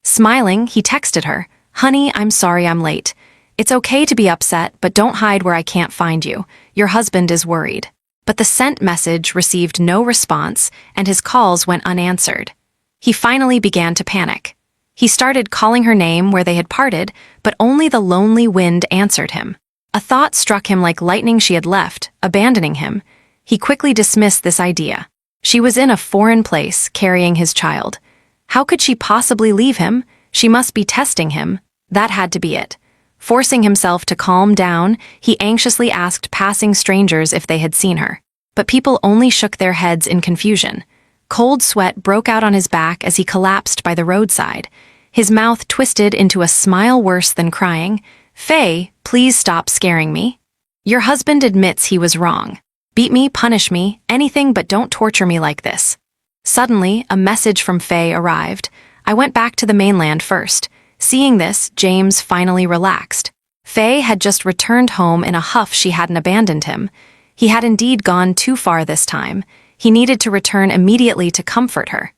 Smiling, he texted her, "Honey, I'm sorry I'm late. It's okay to be upset, but don't hide where I can't find you. Your husband is worried." But the sent message received no response, and his calls went unanswered. He finally began to panic. He started calling her name where they had parted, but only the lonely wind answered him. A thought struck him like lightning: she had left, abandoning him. He quickly dismissed this idea. She was in a foreign place, carrying his child. How could she possibly leave him? She must be testing him. That had to be it. Forcing himself to calm down, he anxiously asked passing strangers if they had seen her. But people only shook their heads in confusion. Cold sweat broke out on his back as he collapsed by the roadside. His mouth twisted into a smile worse than crying. "Faye, please stop scaring me. Your husband admits he was wrong. Beat me, punish me, anything, but don't torture me like this." Suddenly, a message from Faye arrived. "I went back to the mainland first." Seeing this, James finally relaxed. Faye had just returned home in a huff. She hadn't abandoned him. He had indeed gone too far this time. He needed to return immediately to comfort her.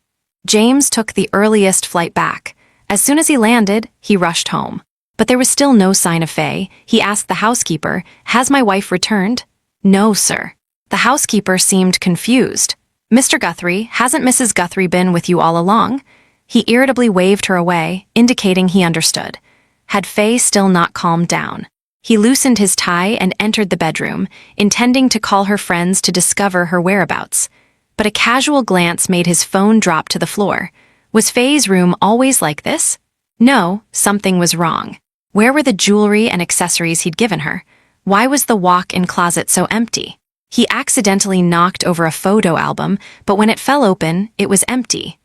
James took the earliest flight back. As soon as he landed, he rushed home. But there was still no sign of Faye. He asked the housekeeper, "Has my wife returned?" "No, sir." The housekeeper seemed confused. "Mr. Guthrie, hasn't Mrs. Guthrie been with you all along?" He irritably waved her away, indicating he understood. Had Faye still not calmed down? He loosened his tie and entered the bedroom, intending to call her friends to discover her whereabouts. But a casual glance made his phone drop to the floor. Was Faye's room always like this? No, something was wrong. Where were the jewelry and accessories he'd given her? Why was the walk-in closet so empty? He accidentally knocked over a photo album, but when it fell open, it was empty.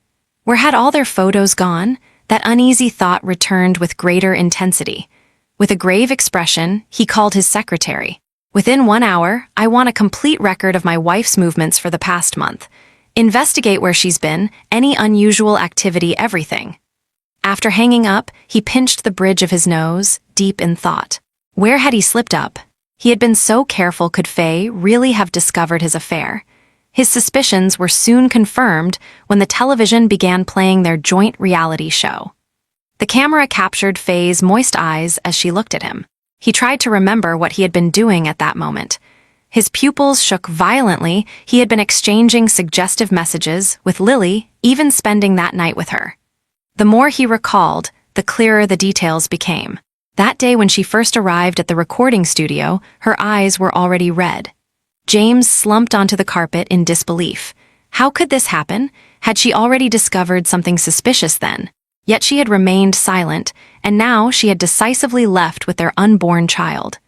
Where had all their photos gone? That uneasy thought returned with greater intensity. With a grave expression, he called his secretary. "Within 1 hour, I want a complete record of my wife's movements for the past month. Investigate where she's been, any unusual activity, everything." After hanging up, he pinched the bridge of his nose, deep in thought. Where had he slipped up? He had been so careful. Could Faye really have discovered his affair? His suspicions were soon confirmed when the television began playing their joint reality show. The camera captured Faye's moist eyes as she looked at him. He tried to remember what he had been doing at that moment. His pupils shook violently. He had been exchanging suggestive messages with Lily, even spending that night with her. The more he recalled, the clearer the details became. That day when she first arrived at the recording studio, her eyes were already red. James slumped onto the carpet in disbelief. How could this happen? Had she already discovered something suspicious then? Yet she had remained silent, and now she had decisively left with their unborn child.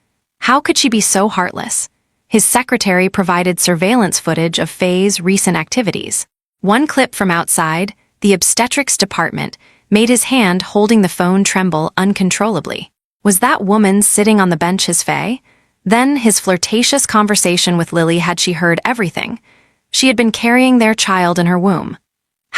How could she be so heartless? His secretary provided surveillance footage of Faye's recent activities. One clip from outside, the obstetrics department, made his hand holding the phone tremble uncontrollably. Was that woman sitting on the bench his Faye? Then his flirtatious conversation with Lily. Had she heard everything? She had been carrying their child in her womb.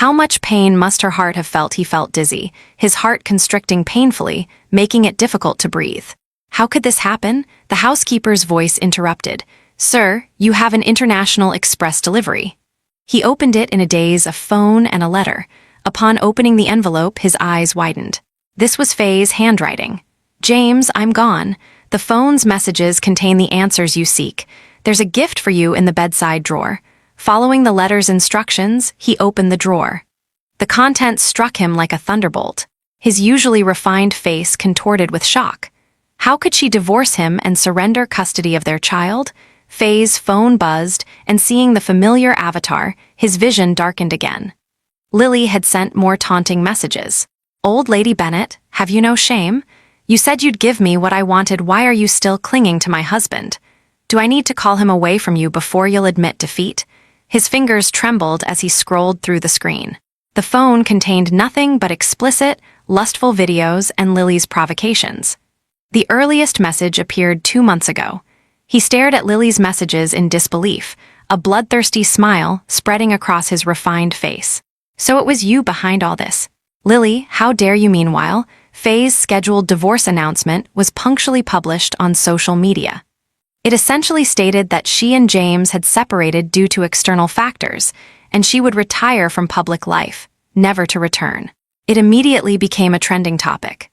How much pain must her heart have felt? He felt dizzy, his heart constricting painfully, making it difficult to breathe. How could this happen? The housekeeper's voice interrupted. Sir, you have an international express delivery. He opened it in a daze, a phone and a letter. Upon opening the envelope, his eyes widened. This was Faye's handwriting. James, I'm gone. The phone's messages contain the answers you seek. There's a gift for you in the bedside drawer. Following the letter's instructions, he opened the drawer. The contents struck him like a thunderbolt. His usually refined face contorted with shock. How could she divorce him and surrender custody of their child? Faye's phone buzzed, and seeing the familiar avatar, his vision darkened again. Lily had sent more taunting messages. Old Lady Bennet, have you no shame? You said you'd give me what I wanted. Why are you still clinging to my husband? Do I need to call him away from you before you'll admit defeat? His fingers trembled as he scrolled through the screen. The phone contained nothing but explicit, lustful videos and Lily's provocations. The earliest message appeared 2 months ago. He stared at Lily's messages in disbelief, a bloodthirsty smile spreading across his refined face. So it was you behind all this. Lily, how dare you? Meanwhile, Faye's scheduled divorce announcement was punctually published on social media. It essentially stated that she and James had separated due to external factors, and she would retire from public life, never to return. It immediately became a trending topic.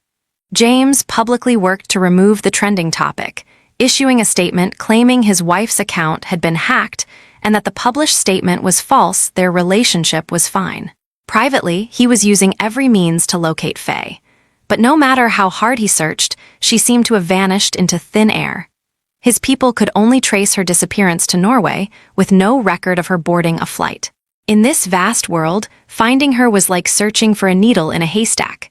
James publicly worked to remove the trending topic, issuing a statement claiming his wife's account had been hacked and that the published statement was false. Their relationship was fine. Privately, he was using every means to locate Faye. But no matter how hard he searched, she seemed to have vanished into thin air. His people could only trace her disappearance to Norway, with no record of her boarding a flight. In this vast world, finding her was like searching for a needle in a haystack.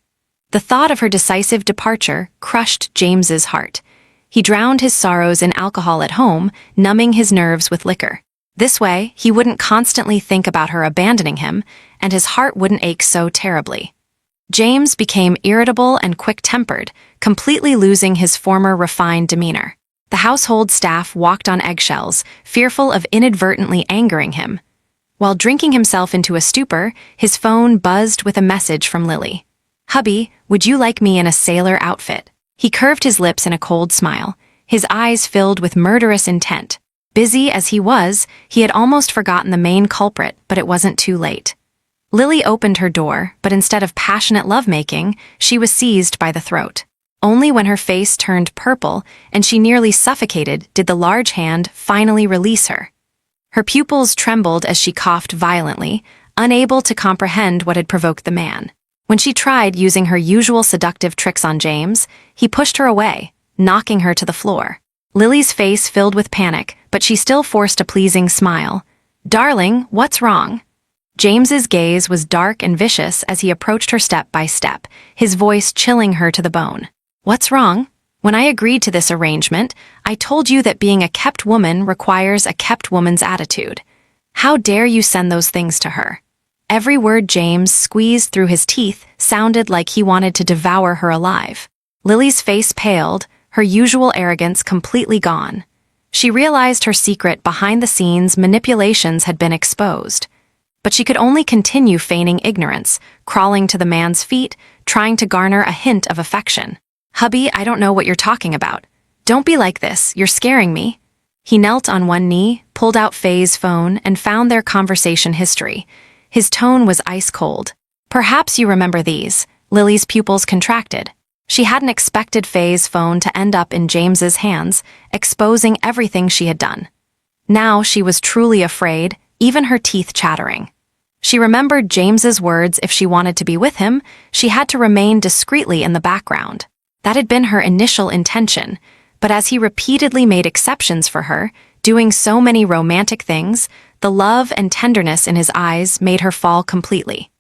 The thought of her decisive departure crushed James's heart. He drowned his sorrows in alcohol at home, numbing his nerves with liquor. This way, he wouldn't constantly think about her abandoning him, and his heart wouldn't ache so terribly. James became irritable and quick-tempered, completely losing his former refined demeanor. The household staff walked on eggshells, fearful of inadvertently angering him. While drinking himself into a stupor, his phone buzzed with a message from Lily. Hubby, would you like me in a sailor outfit? He curved his lips in a cold smile, his eyes filled with murderous intent. Busy as he was, he had almost forgotten the main culprit, but it wasn't too late. Lily opened her door, but instead of passionate lovemaking, she was seized by the throat. Only when her face turned purple and she nearly suffocated did the large hand finally release her. Her pupils trembled as she coughed violently, unable to comprehend what had provoked the man. When she tried using her usual seductive tricks on James, he pushed her away, knocking her to the floor. Lily's face filled with panic, but she still forced a pleasing smile. Darling, what's wrong? James's gaze was dark and vicious as he approached her step by step, his voice chilling her to the bone. What's wrong? When I agreed to this arrangement, I told you that being a kept woman requires a kept woman's attitude. How dare you send those things to her? Every word James squeezed through his teeth sounded like he wanted to devour her alive. Lily's face paled, her usual arrogance completely gone. She realized her secret behind-the-scenes manipulations had been exposed. But she could only continue feigning ignorance, crawling to the man's feet, trying to garner a hint of affection. Hubby, I don't know what you're talking about. Don't be like this, you're scaring me. He knelt on one knee, pulled out Faye's phone, and found their conversation history. His tone was ice cold. Perhaps you remember these. Lily's pupils contracted. She hadn't expected Faye's phone to end up in James's hands, exposing everything she had done. Now she was truly afraid, even her teeth chattering. She remembered James's words: if she wanted to be with him, she had to remain discreetly in the background. That had been her initial intention, but as he repeatedly made exceptions for her, doing so many romantic things, the love and tenderness in his eyes made her fall completely.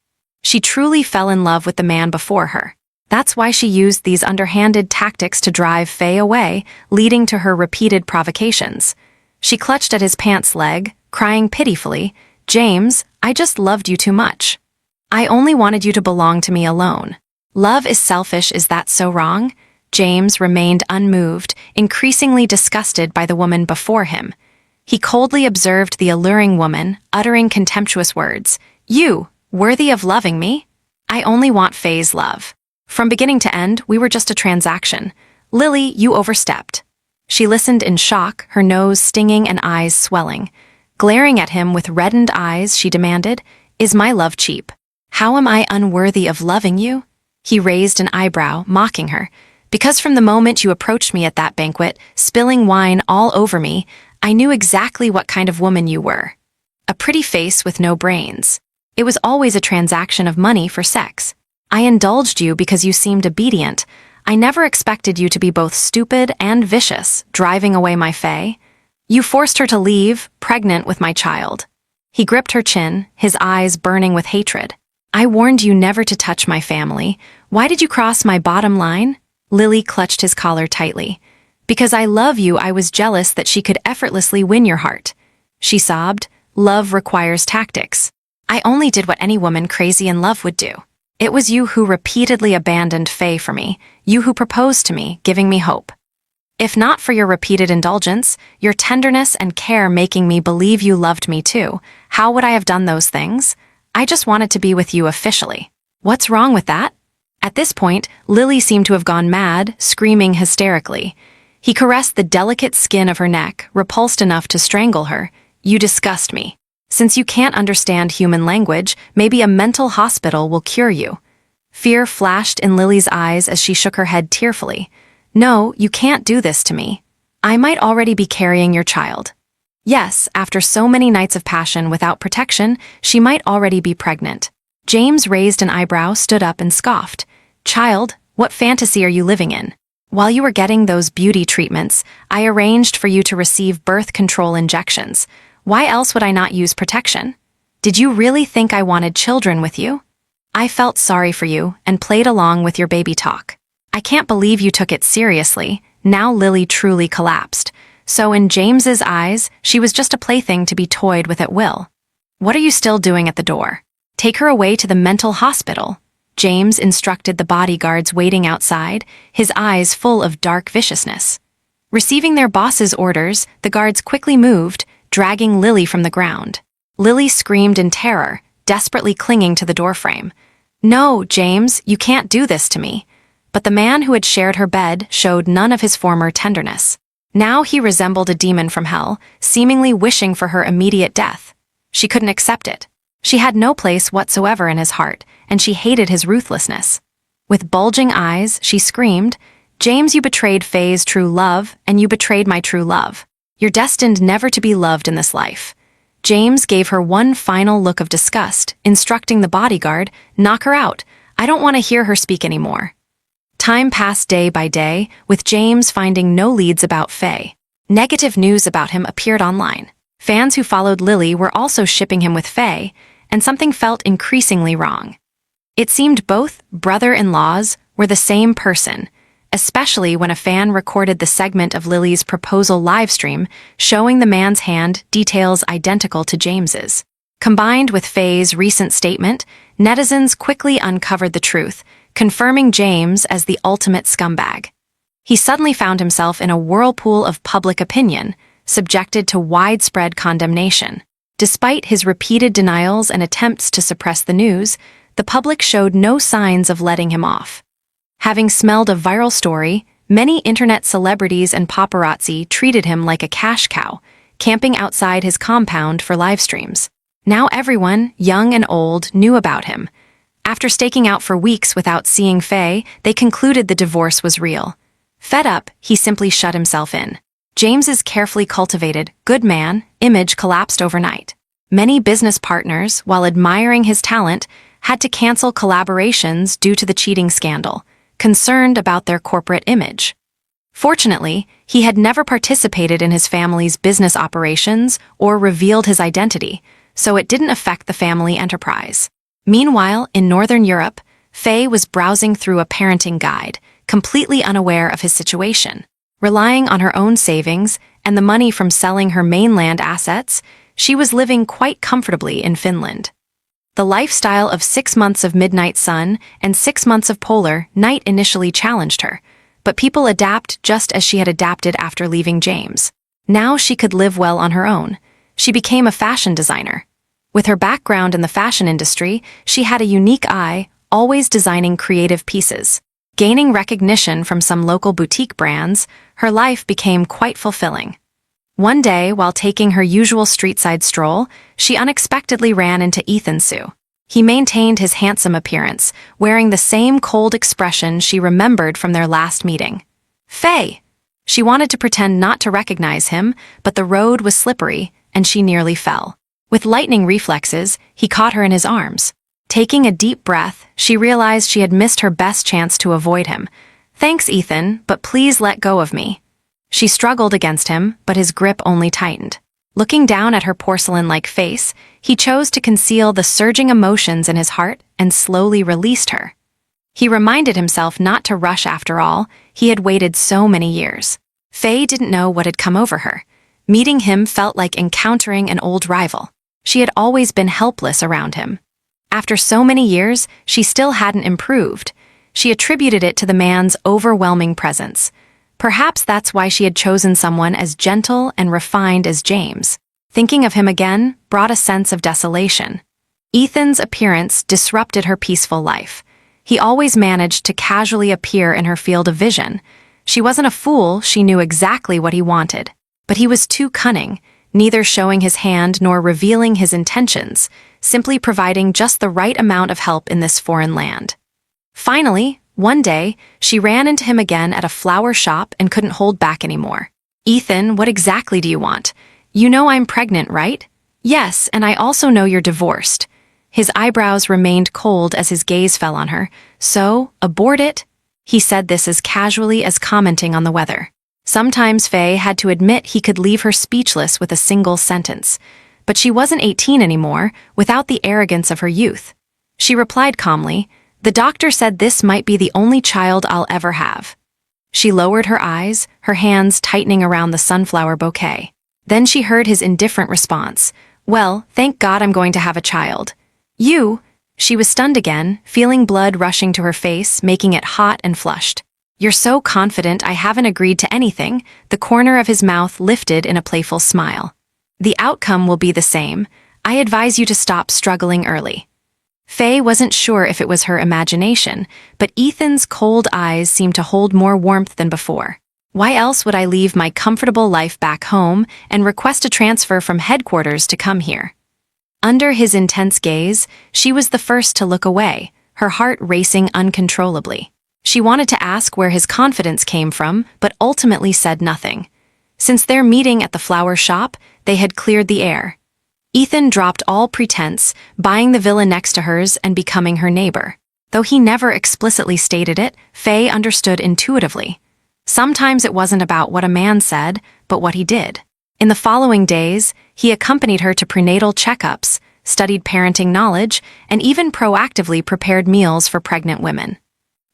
She truly fell in love with the man before her. That's why she used these underhanded tactics to drive Faye away, leading to her repeated provocations. She clutched at his pants leg, crying pitifully, James, I just loved you too much. I only wanted you to belong to me alone. Love is selfish, is that so wrong? James remained unmoved, increasingly disgusted by the woman before him. He coldly observed the alluring woman, uttering contemptuous words. You, Worthy of loving me? I only want Faye's love. From beginning to end, we were just a transaction. Lily, you overstepped. She listened in shock, her nose stinging and eyes swelling. Glaring at him with reddened eyes, she demanded, "Is my love cheap? How am I unworthy of loving you?" He raised an eyebrow, mocking her. "Because from the moment you approached me at that banquet, spilling wine all over me, I knew exactly what kind of woman you were. A pretty face with no brains. It was always a transaction of money for sex. I indulged you because you seemed obedient. I never expected you to be both stupid and vicious, driving away my Faye. You forced her to leave, pregnant with my child." He gripped her chin, his eyes burning with hatred. "I warned you never to touch my family. Why did you cross my bottom line?" Lily clutched his collar tightly. "Because I love you, I was jealous that she could effortlessly win your heart." She sobbed. "Love requires tactics. I only did what any woman crazy in love would do. It was you who repeatedly abandoned Faye for me, you who proposed to me, giving me hope. If not for your repeated indulgence, your tenderness and care making me believe you loved me too, how would I have done those things? I just wanted to be with you officially. What's wrong with that?" At this point, Lily seemed to have gone mad, screaming hysterically. He caressed the delicate skin of her neck, repulsed enough to strangle her. "You disgust me. Since you can't understand human language, maybe a mental hospital will cure you." Fear flashed in Lily's eyes as she shook her head tearfully. "No, you can't do this to me. I might already be carrying your child." Yes, after so many nights of passion without protection, she might already be pregnant. James raised an eyebrow, stood up and scoffed. "Child, what fantasy are you living in? While you were getting those beauty treatments, I arranged for you to receive birth control injections. Why else would I not use protection? Did you really think I wanted children with you? I felt sorry for you and played along with your baby talk. I can't believe you took it seriously." Now Lily truly collapsed. So in James's eyes, she was just a plaything to be toyed with at will. "What are you still doing at the door? Take her away to the mental hospital." James instructed the bodyguards waiting outside, his eyes full of dark viciousness. Receiving their boss's orders, the guards quickly moved, dragging Lily from the ground. Lily screamed in terror, desperately clinging to the doorframe. "No, James, you can't do this to me." But the man who had shared her bed showed none of his former tenderness. Now he resembled a demon from hell, seemingly wishing for her immediate death. She couldn't accept it. She had no place whatsoever in his heart, and she hated his ruthlessness. With bulging eyes, she screamed, "James, you betrayed Faye's true love, and you betrayed my true love. You're destined never to be loved in this life." James gave her one final look of disgust, instructing the bodyguard, "Knock her out. I don't want to hear her speak anymore." Time passed day by day, with James finding no leads about Faye. Negative news about him appeared online. Fans who followed Lily were also shipping him with Faye, and something felt increasingly wrong. It seemed both brother-in-laws were the same person, especially when a fan recorded the segment of Lily's proposal livestream showing the man's hand details identical to James's. Combined with Faye's recent statement, netizens quickly uncovered the truth, confirming James as the ultimate scumbag. He suddenly found himself in a whirlpool of public opinion, subjected to widespread condemnation. Despite his repeated denials and attempts to suppress the news, the public showed no signs of letting him off. Having smelled a viral story, many internet celebrities and paparazzi treated him like a cash cow, camping outside his compound for live streams. Now everyone, young and old, knew about him. After staking out for weeks without seeing Faye, they concluded the divorce was real. Fed up, he simply shut himself in. James's carefully cultivated, good man, image collapsed overnight. Many business partners, while admiring his talent, had to cancel collaborations due to the cheating scandal, concerned about their corporate image. Fortunately, he had never participated in his family's business operations or revealed his identity, so it didn't affect the family enterprise. Meanwhile, in Northern Europe, Faye was browsing through a parenting guide, completely unaware of his situation. Relying on her own savings and the money from selling her mainland assets, she was living quite comfortably in Finland. The lifestyle of 6 months of midnight sun and 6 months of polar night initially challenged her, but people adapt just as she had adapted after leaving James. Now she could live well on her own. She became a fashion designer. With her background in the fashion industry, she had a unique eye, always designing creative pieces. Gaining recognition from some local boutique brands, her life became quite fulfilling. One day, while taking her usual street-side stroll, she unexpectedly ran into Ethan Sue. He maintained his handsome appearance, wearing the same cold expression she remembered from their last meeting. "Faye!" She wanted to pretend not to recognize him, but the road was slippery, and she nearly fell. With lightning reflexes, he caught her in his arms. Taking a deep breath, she realized she had missed her best chance to avoid him. "Thanks, Ethan, but please let go of me." She struggled against him, but his grip only tightened. Looking down at her porcelain-like face, he chose to conceal the surging emotions in his heart and slowly released her. He reminded himself not to rush after all, he had waited so many years. Faye didn't know what had come over her. Meeting him felt like encountering an old rival. She had always been helpless around him. After so many years, she still hadn't improved. She attributed it to the man's overwhelming presence. Perhaps that's why she had chosen someone as gentle and refined as James. Thinking of him again brought a sense of desolation. Ethan's appearance disrupted her peaceful life. He always managed to casually appear in her field of vision. She wasn't a fool, she knew exactly what he wanted. But he was too cunning, neither showing his hand nor revealing his intentions, simply providing just the right amount of help in this foreign land. Finally, one day, she ran into him again at a flower shop and couldn't hold back anymore. "Ethan, what exactly do you want? You know I'm pregnant, right?" "Yes, and I also know you're divorced." His eyebrows remained cold as his gaze fell on her. "So, abort it?" He said this as casually as commenting on the weather. Sometimes Faye had to admit he could leave her speechless with a single sentence. But she wasn't 18 anymore, without the arrogance of her youth. She replied calmly, "The doctor said this might be the only child I'll ever have." She lowered her eyes, her hands tightening around the sunflower bouquet. Then she heard his indifferent response, "Well, thank God I'm going to have a child." "You?" She was stunned again, feeling blood rushing to her face, making it hot and flushed. "You're so confident I haven't agreed to anything." The corner of his mouth lifted in a playful smile. "The outcome will be the same. I advise you to stop struggling early." Faye wasn't sure if it was her imagination, but Ethan's cold eyes seemed to hold more warmth than before. "Why else would I leave my comfortable life back home and request a transfer from headquarters to come here?" Under his intense gaze, she was the first to look away, her heart racing uncontrollably. She wanted to ask where his confidence came from, but ultimately said nothing. Since their meeting at the flower shop, they had cleared the air. Ethan dropped all pretense, buying the villa next to hers and becoming her neighbor. Though he never explicitly stated it, Faye understood intuitively. Sometimes it wasn't about what a man said, but what he did. In the following days, he accompanied her to prenatal checkups, studied parenting knowledge, and even proactively prepared meals for pregnant women.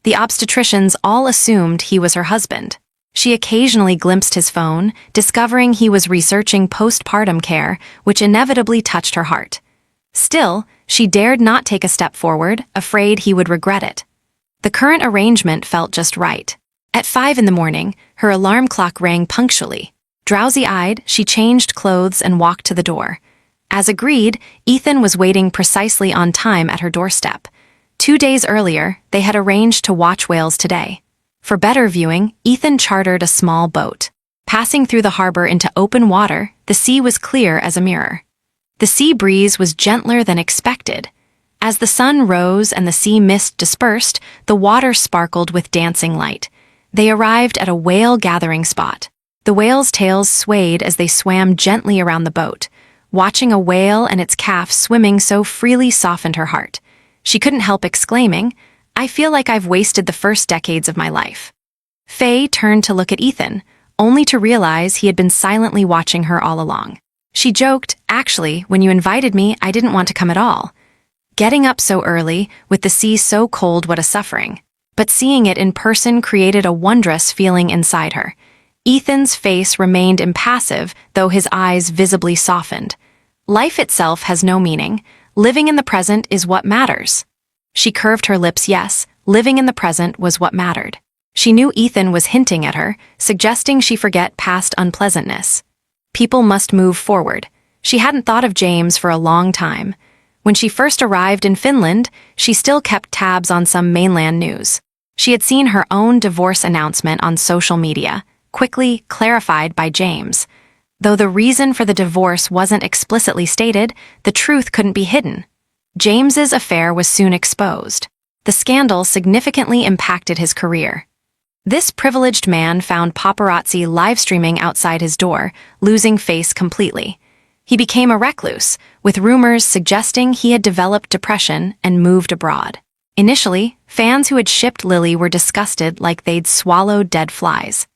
The obstetricians all assumed he was her husband. She occasionally glimpsed his phone, discovering he was researching postpartum care, which inevitably touched her heart. Still, she dared not take a step forward, afraid he would regret it. The current arrangement felt just right. At 5 in the morning, her alarm clock rang punctually. Drowsy-eyed, she changed clothes and walked to the door. As agreed, Ethan was waiting precisely on time at her doorstep. 2 days earlier, they had arranged to watch whales today. For better viewing, Ethan chartered a small boat. Passing through the harbor into open water, the sea was clear as a mirror. The sea breeze was gentler than expected. As the sun rose and the sea mist dispersed, the water sparkled with dancing light. They arrived at a whale gathering spot. The whales' tails swayed as they swam gently around the boat. Watching a whale and its calf swimming so freely softened her heart. She couldn't help exclaiming, "I feel like I've wasted the first decades of my life." Faye turned to look at Ethan, only to realize he had been silently watching her all along. She joked, "Actually, when you invited me, I didn't want to come at all." Getting up so early, with the sea so cold, what a suffering. But seeing it in person created a wondrous feeling inside her. Ethan's face remained impassive, though his eyes visibly softened. Life itself has no meaning. Living in the present is what matters. She curved her lips. Yes, living in the present was what mattered. She knew Ethan was hinting at her, suggesting she forget past unpleasantness. People must move forward. She hadn't thought of James for a long time. When she first arrived in Finland, she still kept tabs on some mainland news. She had seen her own divorce announcement on social media, quickly clarified by James. Though the reason for the divorce wasn't explicitly stated, the truth couldn't be hidden. James's affair was soon exposed. The scandal significantly impacted his career. This privileged man found paparazzi live-streaming outside his door, losing face completely. He became a recluse, with rumors suggesting he had developed depression and moved abroad. Initially, fans who had shipped Lily were disgusted like they'd swallowed dead flies.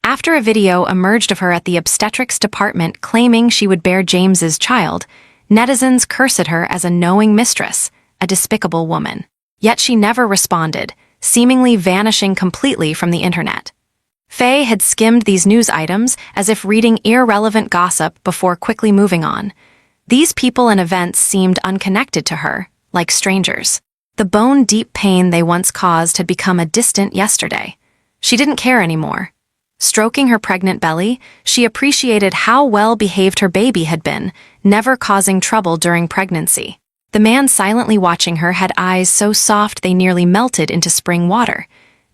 After a video emerged of her at the obstetrics department claiming she would bear James's child, netizens cursed her as a knowing mistress, a despicable woman. Yet she never responded, seemingly vanishing completely from the internet. Faye had skimmed these news items as if reading irrelevant gossip before quickly moving on. These people and events seemed unconnected to her, like strangers. The bone-deep pain they once caused had become a distant yesterday. She didn't care anymore. Stroking her pregnant belly, she appreciated how well-behaved her baby had been, never causing trouble during pregnancy. The man silently watching her had eyes so soft they nearly melted into spring water.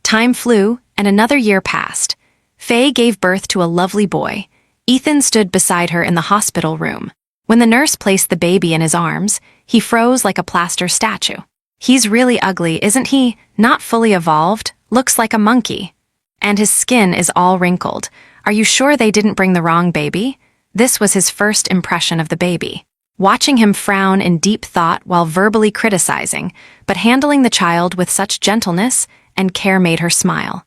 Time flew, and another year passed. Faye gave birth to a lovely boy. Ethan stood beside her in the hospital room. When the nurse placed the baby in his arms, he froze like a plaster statue. "He's really ugly, isn't he? Not fully evolved, looks like a monkey. And his skin is all wrinkled. Are you sure they didn't bring the wrong baby?" This was his first impression of the baby. Watching him frown in deep thought while verbally criticizing, but handling the child with such gentleness and care made her smile.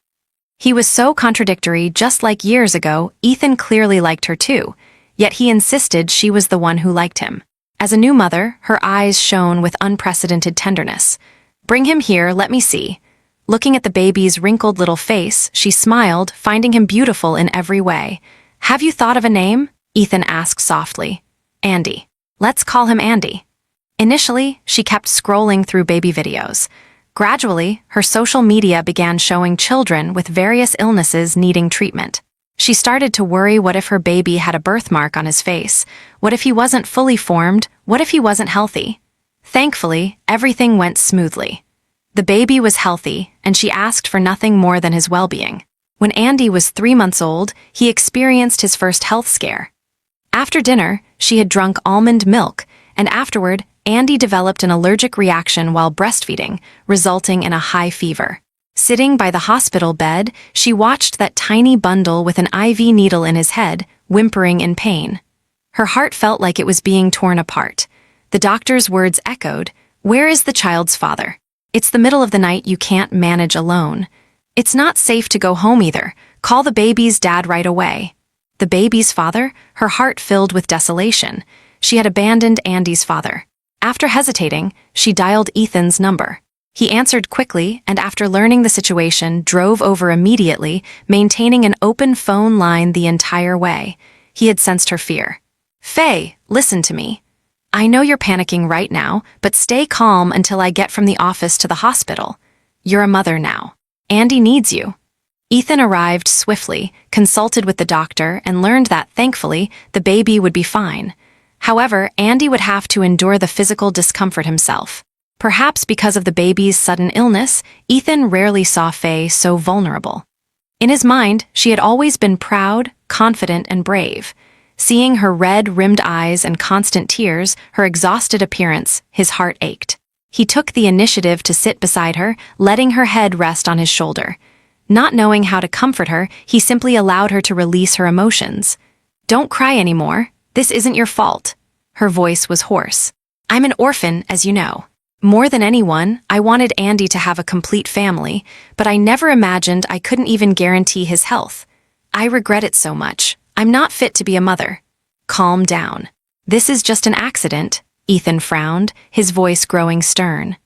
He was so contradictory. Just like years ago, Ethan clearly liked her too, yet he insisted she was the one who liked him. As a new mother, her eyes shone with unprecedented tenderness. "Bring him here, let me see." Looking at the baby's wrinkled little face, she smiled, finding him beautiful in every way. "Have you thought of a name?" Ethan asked softly. "Andy. Let's call him Andy." Initially, she kept scrolling through baby videos. Gradually, her social media began showing children with various illnesses needing treatment. She started to worry, what if her baby had a birthmark on his face? What if he wasn't fully formed? What if he wasn't healthy? Thankfully, everything went smoothly. The baby was healthy, and she asked for nothing more than his well-being. When Andy was 3 months old, he experienced his first health scare. After dinner, she had drunk almond milk, and afterward, Andy developed an allergic reaction while breastfeeding, resulting in a high fever. Sitting by the hospital bed, she watched that tiny bundle with an IV needle in his head, whimpering in pain. Her heart felt like it was being torn apart. The doctor's words echoed, "Where is the child's father? It's the middle of the night, you can't manage alone. It's not safe to go home either. Call the baby's dad right away." The baby's father? Her heart filled with desolation. She had abandoned Andy's father. After hesitating, she dialed Ethan's number. He answered quickly, and after learning the situation, drove over immediately, maintaining an open phone line the entire way. He had sensed her fear. "Faye, listen to me. I know you're panicking right now, but stay calm until I get from the office to the hospital. You're a mother now. Andy needs you." Ethan arrived swiftly, consulted with the doctor, and learned that, thankfully, the baby would be fine. However, Andy would have to endure the physical discomfort himself. Perhaps because of the baby's sudden illness, Ethan rarely saw Faye so vulnerable. In his mind, she had always been proud, confident, and brave. Seeing her red-rimmed eyes and constant tears, her exhausted appearance, his heart ached. He took the initiative to sit beside her, letting her head rest on his shoulder. Not knowing how to comfort her, he simply allowed her to release her emotions. "Don't cry anymore. This isn't your fault." Her voice was hoarse. "I'm an orphan, as you know. More than anyone, I wanted Andy to have a complete family, but I never imagined I couldn't even guarantee his health. I regret it so much. I'm not fit to be a mother." "Calm down. This is just an accident," Ethan frowned, his voice growing stern.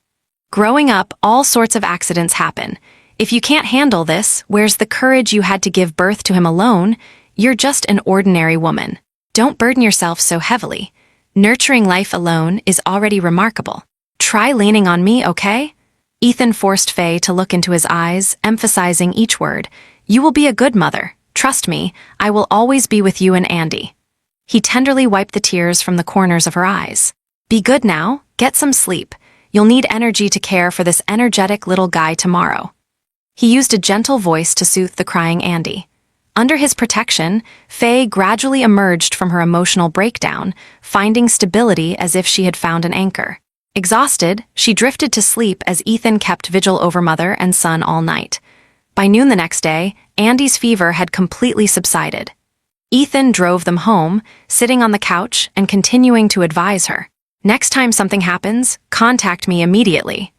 "Growing up, all sorts of accidents happen. If you can't handle this, where's the courage you had to give birth to him alone? You're just an ordinary woman. Don't burden yourself so heavily. Nurturing life alone is already remarkable. Try leaning on me, okay?" Ethan forced Faye to look into his eyes, emphasizing each word. "You will be a good mother. Trust me, I will always be with you and Andy." He tenderly wiped the tears from the corners of her eyes. "Be good now, get some sleep. You'll need energy to care for this energetic little guy tomorrow." He used a gentle voice to soothe the crying Andy. Under his protection, Faye gradually emerged from her emotional breakdown, finding stability as if she had found an anchor. Exhausted, she drifted to sleep as Ethan kept vigil over mother and son all night. By noon the next day, Andy's fever had completely subsided. Ethan drove them home, sitting on the couch and continuing to advise her. "Next time something happens, contact me immediately."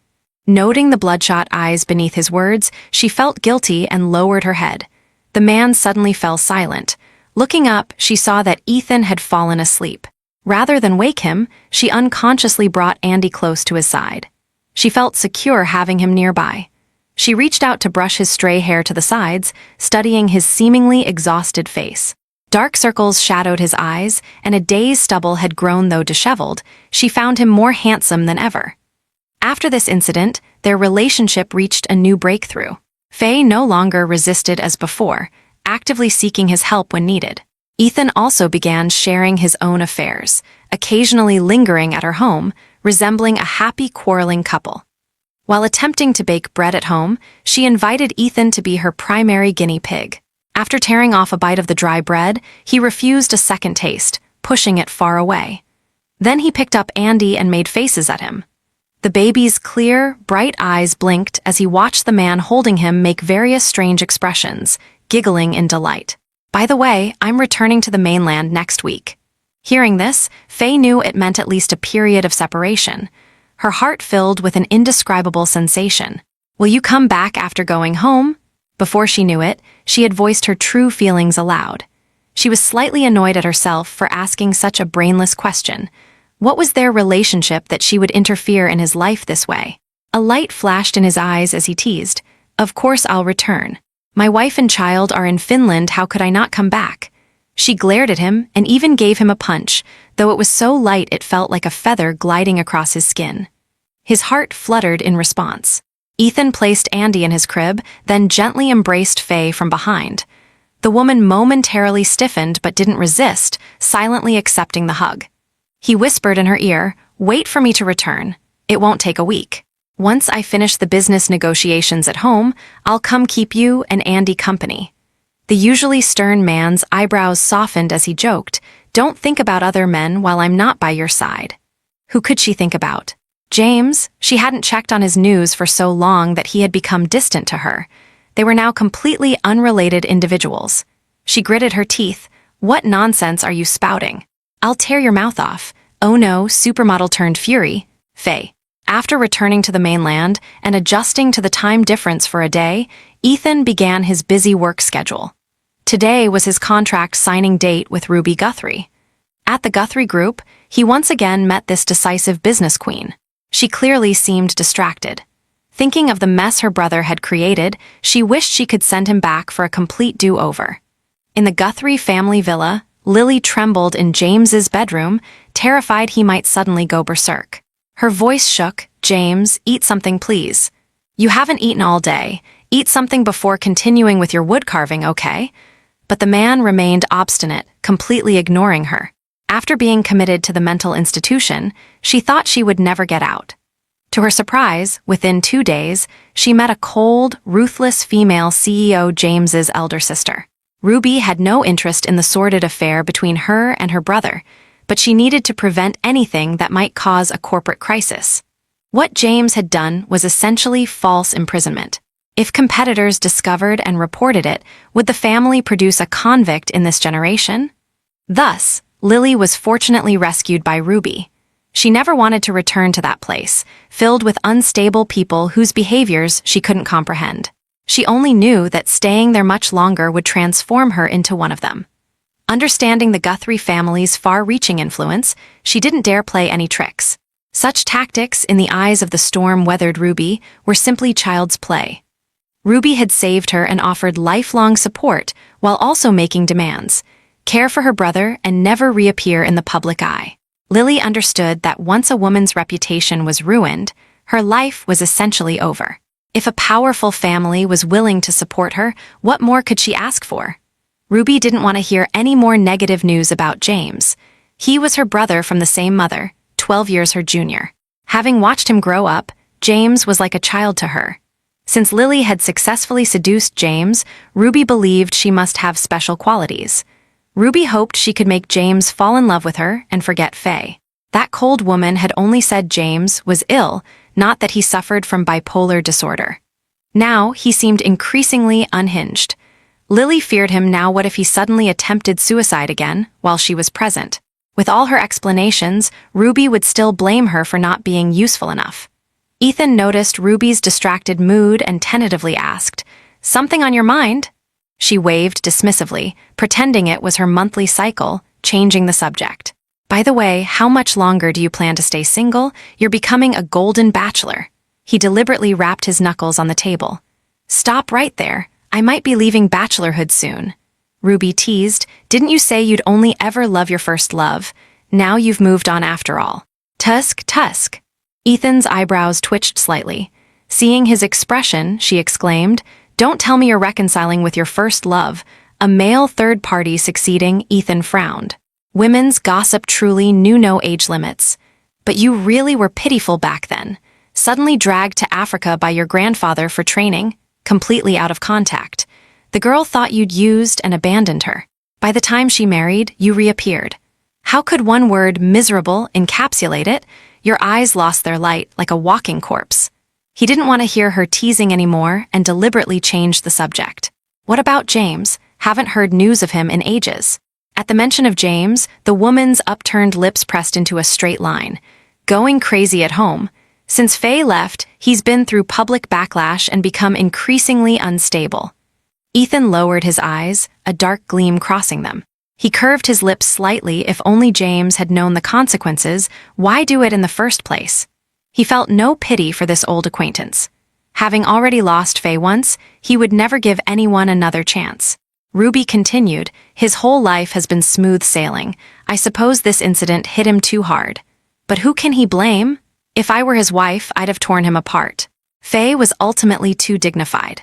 Noting the bloodshot eyes beneath his words, she felt guilty and lowered her head. The man suddenly fell silent. Looking up, she saw that Ethan had fallen asleep. Rather than wake him, she unconsciously brought Andy close to his side. She felt secure having him nearby. She reached out to brush his stray hair to the sides, studying his seemingly exhausted face. Dark circles shadowed his eyes, and a day's stubble had grown though disheveled. She found him more handsome than ever. After this incident, their relationship reached a new breakthrough. Faye no longer resisted as before, actively seeking his help when needed. Ethan also began sharing his own affairs, occasionally lingering at her home, resembling a happy quarreling couple. While attempting to bake bread at home, she invited Ethan to be her primary guinea pig. After tearing off a bite of the dry bread, he refused a second taste, pushing it far away. Then he picked up Andy and made faces at him. The baby's clear, bright eyes blinked as he watched the man holding him make various strange expressions, giggling in delight. "By the way, I'm returning to the mainland next week." Hearing this, Faye knew it meant at least a period of separation. Her heart filled with an indescribable sensation. "Will you come back after going home?" Before she knew it, she had voiced her true feelings aloud. She was slightly annoyed at herself for asking such a brainless question. What was their relationship that she would interfere in his life this way? A light flashed in his eyes as he teased, "Of course I'll return. My wife and child are in Finland, how could I not come back?" She glared at him and even gave him a punch, though it was so light it felt like a feather gliding across his skin. His heart fluttered in response. Ethan placed Andy in his crib, then gently embraced Faye from behind. The woman momentarily stiffened but didn't resist, silently accepting the hug. He whispered in her ear, "Wait for me to return. It won't take a week. Once I finish the business negotiations at home, I'll come keep you and Andy company." The usually stern man's eyebrows softened as he joked, "Don't think about other men while I'm not by your side." Who could she think about? James? She hadn't checked on his news for so long that he had become distant to her. They were now completely unrelated individuals. She gritted her teeth. "What nonsense are you spouting? I'll tear your mouth off." "Oh no, supermodel turned fury." Faye. After returning to the mainland and adjusting to the time difference for a day, Ethan began his busy work schedule. Today was his contract signing date with Ruby Guthrie. At the Guthrie Group, he once again met this decisive business queen. She clearly seemed distracted. Thinking of the mess her brother had created, she wished she could send him back for a complete do-over. In the Guthrie family villa, Lily trembled in James's bedroom, terrified he might suddenly go berserk. Her voice shook. "James, eat something please. You haven't eaten all day. Eat something before continuing with your wood carving, okay?" But the man remained obstinate, completely ignoring her. After being committed to the mental institution, she thought she would never get out. To her surprise, within 2 days, she met a cold, ruthless female CEO, James's elder sister. Ruby had no interest in the sordid affair between her and her brother, but she needed to prevent anything that might cause a corporate crisis. What James had done was essentially false imprisonment. If competitors discovered and reported it, would the family produce a convict in this generation? Thus, Lily was fortunately rescued by Ruby. She never wanted to return to that place, filled with unstable people whose behaviors she couldn't comprehend. She only knew that staying there much longer would transform her into one of them. Understanding the Guthrie family's far-reaching influence, she didn't dare play any tricks. Such tactics, in the eyes of the storm-weathered Ruby, were simply child's play. Ruby had saved her and offered lifelong support while also making demands: care for her brother and never reappear in the public eye. Lily understood that once a woman's reputation was ruined, her life was essentially over. If a powerful family was willing to support her, what more could she ask for? Ruby didn't want to hear any more negative news about James. He was her brother from the same mother, 12 years her junior. Having watched him grow up, James was like a child to her. Since Lily had successfully seduced James, Ruby believed she must have special qualities. Ruby hoped she could make James fall in love with her and forget Faye. That cold woman had only said James was ill, not that he suffered from bipolar disorder. Now he seemed increasingly unhinged. Lily feared him. Now what if he suddenly attempted suicide again while she was present? With all her explanations, Ruby would still blame her for not being useful enough. Ethan noticed Ruby's distracted mood and tentatively asked, "Something on your mind?" She waved dismissively, pretending it was her monthly cycle, changing the subject. "By the way, how much longer do you plan to stay single? You're becoming a golden bachelor." He deliberately rapped his knuckles on the table. "Stop right there. I might be leaving bachelorhood soon." Ruby teased, "Didn't you say you'd only ever love your first love? Now you've moved on after all." "Tusk, tusk." Ethan's eyebrows twitched slightly. Seeing his expression, she exclaimed, "Don't tell me you're reconciling with your first love." A male third party succeeding, Ethan frowned. Women's gossip truly knew no age limits. "But you really were pitiful back then. Suddenly dragged to Africa by your grandfather for training, completely out of contact. The girl thought you'd used and abandoned her. By the time she married, you reappeared. How could one word, miserable, encapsulate it? Your eyes lost their light like a walking corpse." He didn't want to hear her teasing anymore and deliberately changed the subject. "What about James? Haven't heard news of him in ages." At the mention of James, the woman's upturned lips pressed into a straight line. "Going crazy at home. Since Faye left, he's been through public backlash and become increasingly unstable." Ethan lowered his eyes, a dark gleam crossing them. He curved his lips slightly. If only James had known the consequences, why do it in the first place? He felt no pity for this old acquaintance. Having already lost Faye once, he would never give anyone another chance. Ruby continued, "His whole life has been smooth sailing. I suppose this incident hit him too hard. But who can he blame? If I were his wife, I'd have torn him apart." Faye was ultimately too dignified.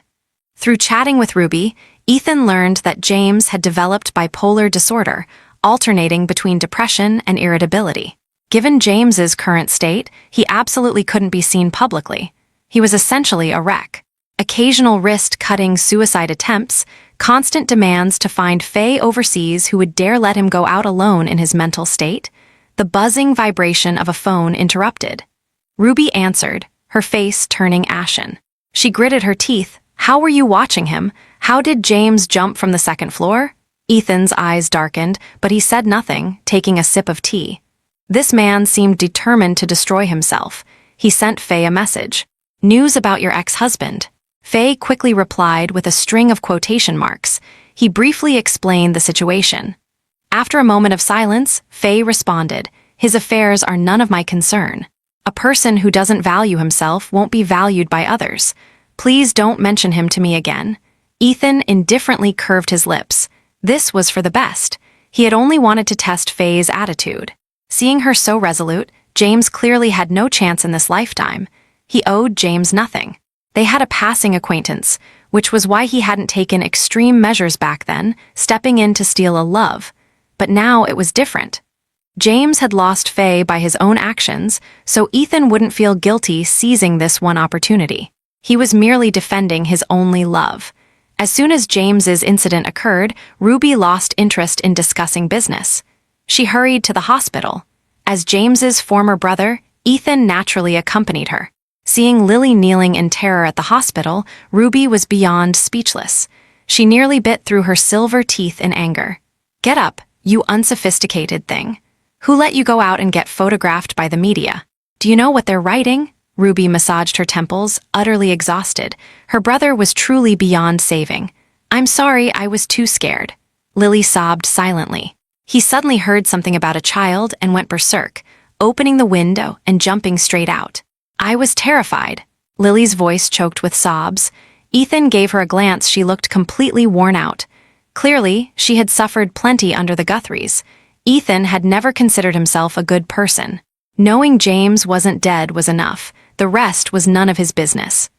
Through chatting with Ruby, Ethan learned that James had developed bipolar disorder, alternating between depression and irritability. Given James's current state, he absolutely couldn't be seen publicly. He was essentially a wreck. Occasional wrist-cutting suicide attempts, constant demands to find Faye overseas who would dare let him go out alone in his mental state. The buzzing vibration of a phone interrupted. Ruby answered, her face turning ashen. She gritted her teeth. "How were you watching him? How did James jump from the second floor?" Ethan's eyes darkened, but he said nothing, taking a sip of tea. This man seemed determined to destroy himself. He sent Faye a message. "News about your ex-husband." Faye quickly replied with a string of quotation marks. He briefly explained the situation. After a moment of silence, Faye responded, "His affairs are none of my concern. A person who doesn't value himself won't be valued by others. Please don't mention him to me again." Ethan indifferently curved his lips. This was for the best. He had only wanted to test Faye's attitude. Seeing her so resolute, James clearly had no chance in this lifetime. He owed James nothing. They had a passing acquaintance, which was why he hadn't taken extreme measures back then, stepping in to steal a love. But now it was different. James had lost Faye by his own actions, so Ethan wouldn't feel guilty seizing this one opportunity. He was merely defending his only love. As soon as James's incident occurred, Ruby lost interest in discussing business. She hurried to the hospital. As James's former brother, Ethan naturally accompanied her. Seeing Lily kneeling in terror at the hospital, Ruby was beyond speechless. She nearly bit through her silver teeth in anger. "Get up, you unsophisticated thing. Who let you go out and get photographed by the media? Do you know what they're writing?" Ruby massaged her temples, utterly exhausted. Her brother was truly beyond saving. "I'm sorry, I was too scared." Lily sobbed silently. He suddenly heard something about a child and went berserk, opening the window and jumping straight out. "I was terrified." Lily's voice choked with sobs. Ethan gave her a glance. She looked completely worn out. Clearly, she had suffered plenty under the Guthries. Ethan had never considered himself a good person. Knowing James wasn't dead was enough. The rest was none of his business.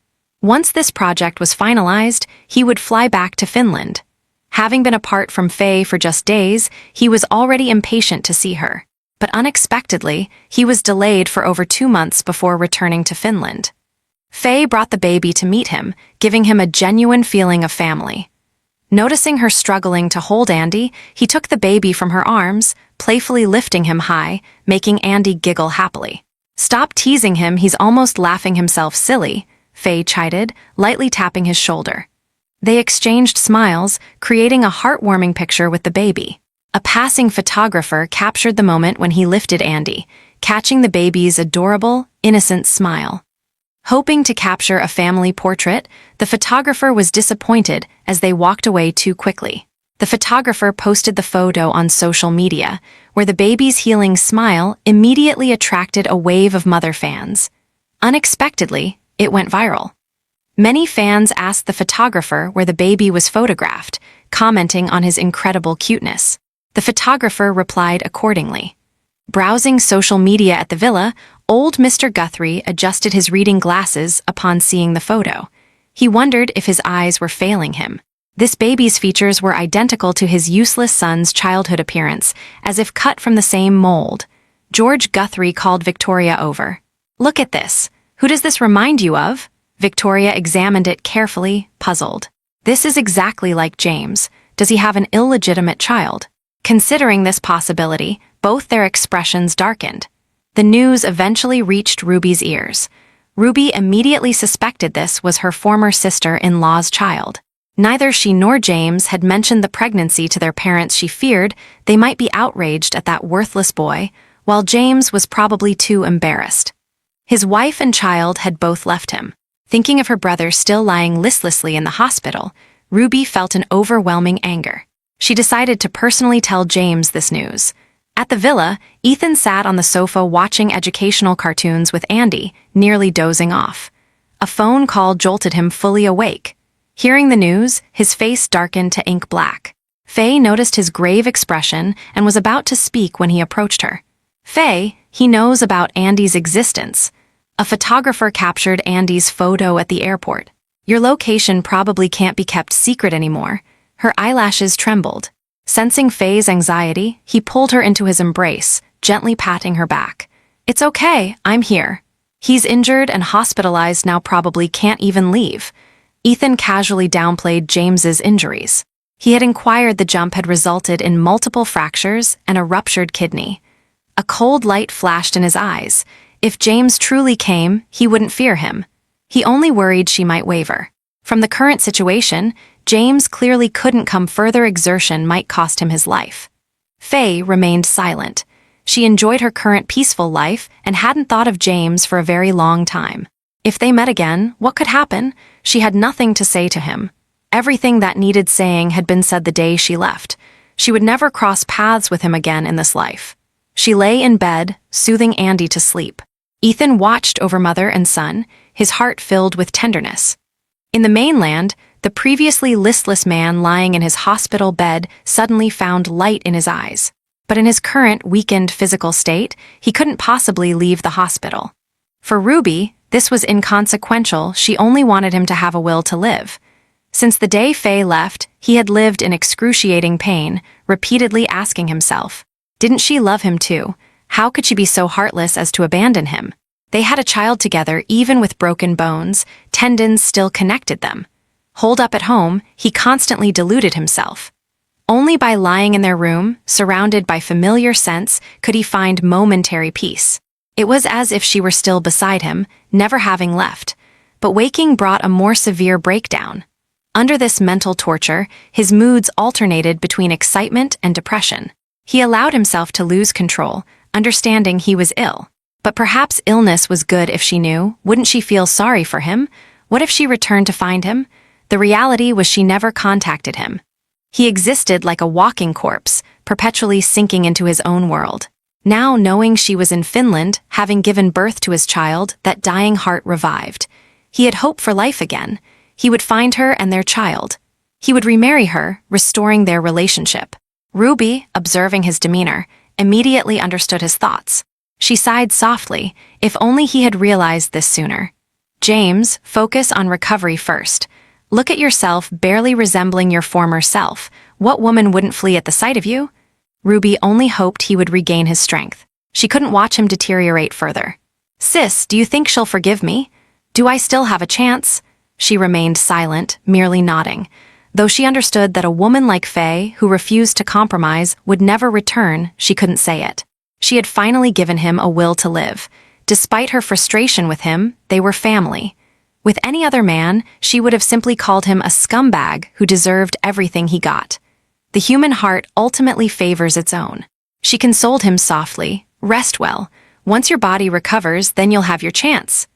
Once this project was finalized, he would fly back to Finland. Having been apart from Faye for just days, he was already impatient to see her. But unexpectedly, he was delayed for over 2 months before returning to Finland. Faye brought the baby to meet him, giving him a genuine feeling of family. Noticing her struggling to hold Andy, he took the baby from her arms, playfully lifting him high, making Andy giggle happily. "Stop teasing him, he's almost laughing himself silly," Faye chided, lightly tapping his shoulder. They exchanged smiles, creating a heartwarming picture with the baby. A passing photographer captured the moment when he lifted Andy, catching the baby's adorable, innocent smile. Hoping to capture a family portrait, the photographer was disappointed as they walked away too quickly. The photographer posted the photo on social media, where the baby's healing smile immediately attracted a wave of mother fans. Unexpectedly, it went viral. Many fans asked the photographer where the baby was photographed, commenting on his incredible cuteness. The photographer replied accordingly. Browsing social media at the villa, old Mr. Guthrie adjusted his reading glasses upon seeing the photo. He wondered if his eyes were failing him. This baby's features were identical to his useless son's childhood appearance, as if cut from the same mold. George Guthrie called Victoria over. "Look at this. Who does this remind you of?" Victoria examined it carefully, puzzled. "This is exactly like James. Does he have an illegitimate child?" Considering this possibility, both their expressions darkened. The news eventually reached Ruby's ears. Ruby immediately suspected this was her former sister-in-law's child. Neither she nor James had mentioned the pregnancy to their parents. She feared they might be outraged at that worthless boy, while James was probably too embarrassed. His wife and child had both left him. Thinking of her brother still lying listlessly in the hospital, Ruby felt an overwhelming anger. She decided to personally tell James this news. At the villa, Ethan sat on the sofa watching educational cartoons with Andy, nearly dozing off. A phone call jolted him fully awake. Hearing the news, his face darkened to ink black. Faye noticed his grave expression and was about to speak when he approached her. "Faye, he knows about Andy's existence. A photographer captured Andy's photo at the airport. Your location probably can't be kept secret anymore." Her eyelashes trembled. Sensing Faye's anxiety, he pulled her into his embrace, gently patting her back. "It's okay, I'm here. He's injured and hospitalized now, probably can't even leave." Ethan casually downplayed James's injuries. He had inquired the jump had resulted in multiple fractures and a ruptured kidney. A cold light flashed in his eyes. If James truly came, he wouldn't fear him. He only worried she might waver. From the current situation, James clearly couldn't come. Further exertion might cost him his life. Faye remained silent. She enjoyed her current peaceful life and hadn't thought of James for a very long time. If they met again, what could happen? She had nothing to say to him. Everything that needed saying had been said the day she left. She would never cross paths with him again in this life. She lay in bed, soothing Andy to sleep. Ethan watched over mother and son, his heart filled with tenderness. In the mainland, the previously listless man lying in his hospital bed suddenly found light in his eyes. But in his current weakened physical state, he couldn't possibly leave the hospital. For Ruby, this was inconsequential. She only wanted him to have a will to live. Since the day Faye left, he had lived in excruciating pain, repeatedly asking himself, didn't she love him too? How could she be so heartless as to abandon him? They had a child together. Even with broken bones, tendons still connected them. Holed up at home, he constantly deluded himself. Only by lying in their room, surrounded by familiar scents, could he find momentary peace. It was as if she were still beside him, never having left. But waking brought a more severe breakdown. Under this mental torture, his moods alternated between excitement and depression. He allowed himself to lose control, understanding he was ill. But perhaps illness was good if she knew. Wouldn't she feel sorry for him? What if she returned to find him? The reality was she never contacted him. He existed like a walking corpse, perpetually sinking into his own world. Now, knowing she was in Finland, having given birth to his child, that dying heart revived. He had hope for life again. He would find her and their child. He would remarry her, restoring their relationship. Ruby, observing his demeanor, immediately understood his thoughts. She sighed softly. If only he had realized this sooner. James, focus on recovery first. Look at yourself barely resembling your former self. what woman wouldn't flee at the sight of you? Ruby only hoped he would regain his strength. She couldn't watch him deteriorate further. Sis, do you think she'll forgive me? Do I still have a chance? She remained silent, merely nodding. Though she understood that a woman like Faye, who refused to compromise, would never return, she couldn't say it. She had finally given him a will to live. Despite her frustration with him, they were family. With any other man, she would have simply called him a scumbag who deserved everything he got. The human heart ultimately favors its own. She consoled him softly. Rest well. Once your body recovers, then you'll have your chance.